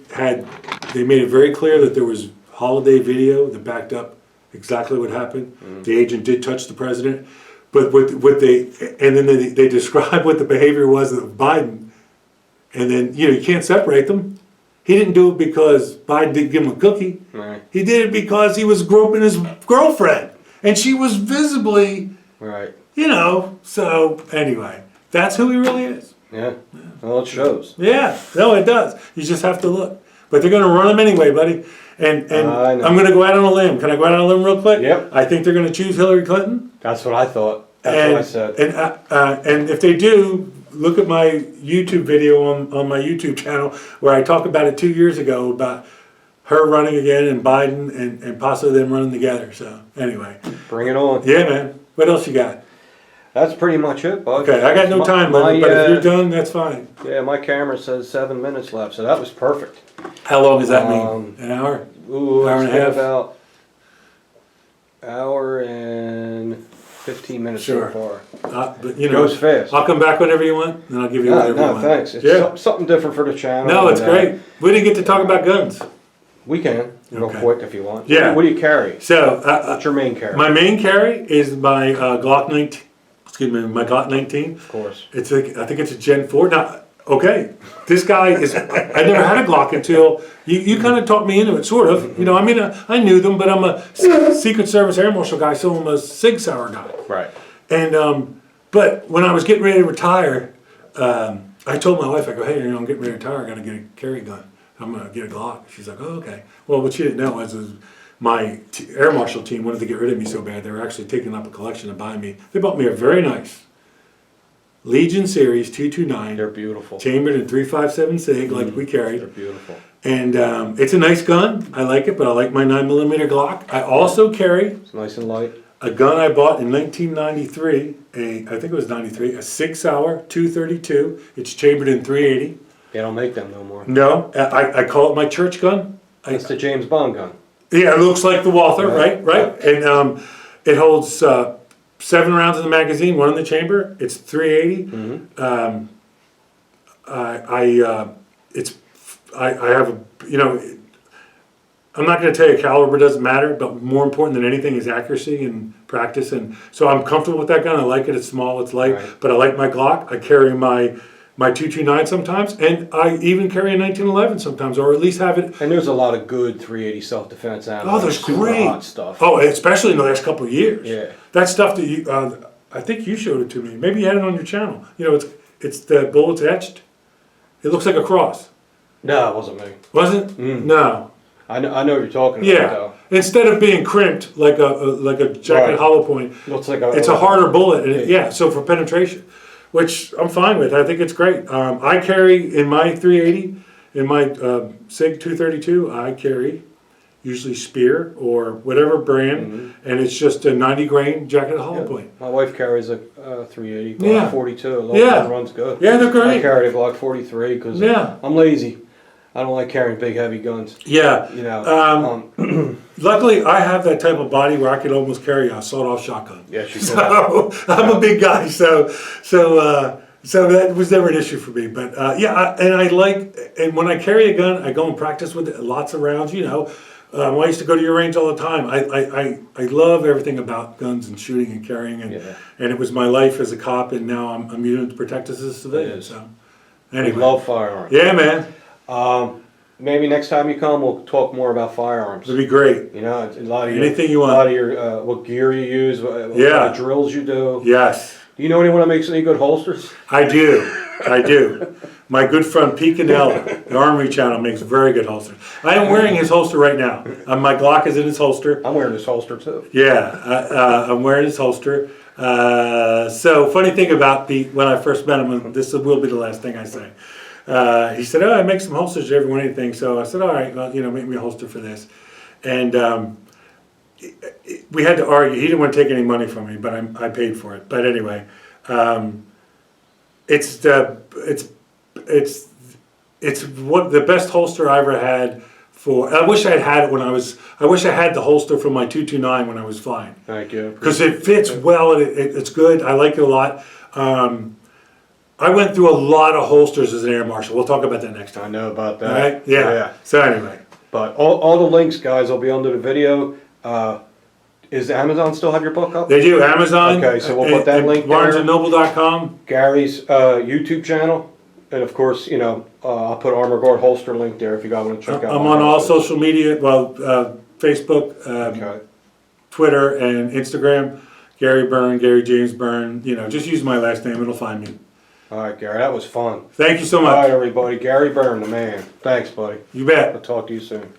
they made it very clear that there was holiday video that backed up exactly what happened. The agent did touch the president. But then they describe what the behavior was of Biden. And then, you can't separate them. He didn't do it because Biden didn't give him a cookie. Right. He did it because he was groping his girlfriend. And she was visibly, Right. So anyway, that's who he really is. Yeah. Well, it shows. Yeah, no, it does. You just have to look. But they're going to run him anyway, buddy. And I'm going to go out on a limb. Can I go out on a limb real quick? Yep. I think they're going to choose Hillary Clinton. That's what I thought. That's what I said. And if they do, look at my YouTube video on my YouTube channel where I talked about it 2 years ago about her running again and Biden and possibly them running together. So anyway. Bring it on. Yeah, man. What else you got? That's pretty much it, bud. Okay, I got no time, but if you're done, that's fine. Yeah, my camera says 7 minutes left, so that was perfect. How long does that mean? An hour? Ooh, Hour and a half? About hour and 15 minutes Sure. so far. But Goes fast. I'll come back whenever you want, and I'll give you whatever you want. Thanks. It's something different for the channel. No, it's great. We didn't get to talk about guns. We can. Real Okay. quick if you want. Yeah. What do you carry? So, What's your main carry? my main carry is my Glock 19. Excuse me, my Glock 19. Of course. I think it's a Gen 4. Now, okay, this guy is. I never had a Glock until you kind of talked me into it, sort of. I knew them, but I'm a Secret Service Air Marshal guy, so I'm a Sig Sauer guy. Right. And but when I was getting ready to retire, I told my wife, I go, hey, I'm getting ready to retire. I got to get a carry gun. I'm gonna get a Glock. She's like, oh, okay. Well, what she didn't know was my Air Marshal team wanted to get rid of me so bad, they were actually taking up a collection and buying me. They bought me a very nice Legion Series 229. They're beautiful. Chambered in 357 SIG, like we carried. They're beautiful. And it's a nice gun. I like it, but I like my 9mm Glock. I also carry It's nice and light. a gun I bought in 1993. I think it was 93. A Sig Sauer 232. It's chambered in 380. They don't make them no more. No, I call it my church gun. It's the James Bond gun. Yeah, it looks like the Walther, right? Yeah. And it holds 7 rounds in the magazine, 1 in the chamber. It's 380. I have a, I'm not going to tell you caliber doesn't matter, but more important than anything is accuracy and practice. And so I'm comfortable with that gun. I like it. It's small, it's light, Right. but I like my Glock. I carry my 229 sometimes, and I even carry a 1911 sometimes, or at least have it. And there's a lot of good 380 self-defense ammo. Oh, there's super great hot stuff. Oh, especially in the last couple of years. Yeah. That stuff that you, I think you showed it to me. Maybe you had it on your channel. It's the bullets etched. It looks like a cross. No, it wasn't me. Wasn't? No. I know what you're talking about, Yeah. though. Instead of being crimped like a jacket Right. hollow point, Looks like it's a harder bullet. And so for penetration, which I'm fine with. I think it's great. I carry in my 380, in my SIG 232, I carry usually Spear or whatever brand, and it's just a 90 grain jacket hollow point. My wife carries a 380 Glock Yeah. 42. Yeah. Runs good. Yeah, they're great. I carried a Glock 43 because I'm lazy. I don't like carrying big, heavy guns. Yeah. Luckily, I have that type of body where I could almost carry a sawed-off shotgun. yes, you So I'm a big guy, so that was never an issue for me. But and when I carry a gun, I go and practice with it, lots of rounds. I used to go to your range all the time. I love everything about guns and shooting and carrying, and it was my life as a cop, and now I'm using it to protect us as a civilian. So We anyway, love firearms. yeah, man. maybe next time you come, we'll talk more about firearms. It'd be great. You know, a lot of Anything you a want. lot of your what gear you use, what Yeah. drills you do. Yes, Do you know anyone that makes any good holsters? I do. I do. My good friend Pete Cannella, the Armory Channel, makes very good holsters. I am wearing his holster right now. My Glock is in his holster. I'm wearing this holster too. Yeah, I'm wearing his holster. So funny thing about Pete, when I first met him, and this will be the last thing I say. He said, "Oh, I make some holsters. Do you ever want anything?" So I said, "All right, well, make me a holster for this." And we had to argue. He didn't want to take any money from me, but I paid for it. But anyway, it's what the best holster I ever had. I wish I had it when I wish I had the holster from my 229 when I was flying. Thank you. Because it fits well. It's good. I like it a lot. I went through a lot of holsters as an air marshal. We'll talk about that next time. I know about that. All right? Yeah. So anyway. But all the links, guys, will be under the video. Is Amazon still have your book up? They do. Amazon. Okay, so we'll put that link there. BarnesandNoble.com. Gary's YouTube channel. And of course, I'll put Armor Guard holster link there if you guys want to check out. I'm on all social media. Well, Facebook, Okay. Twitter, and Instagram. Gary Byrne, Gary James Byrne. Just use my last name. It'll find me. All right, Gary, that was fun. Thank you so All much. right, everybody. Gary Byrne, the man. Thanks, buddy. You bet. I'll talk to you soon.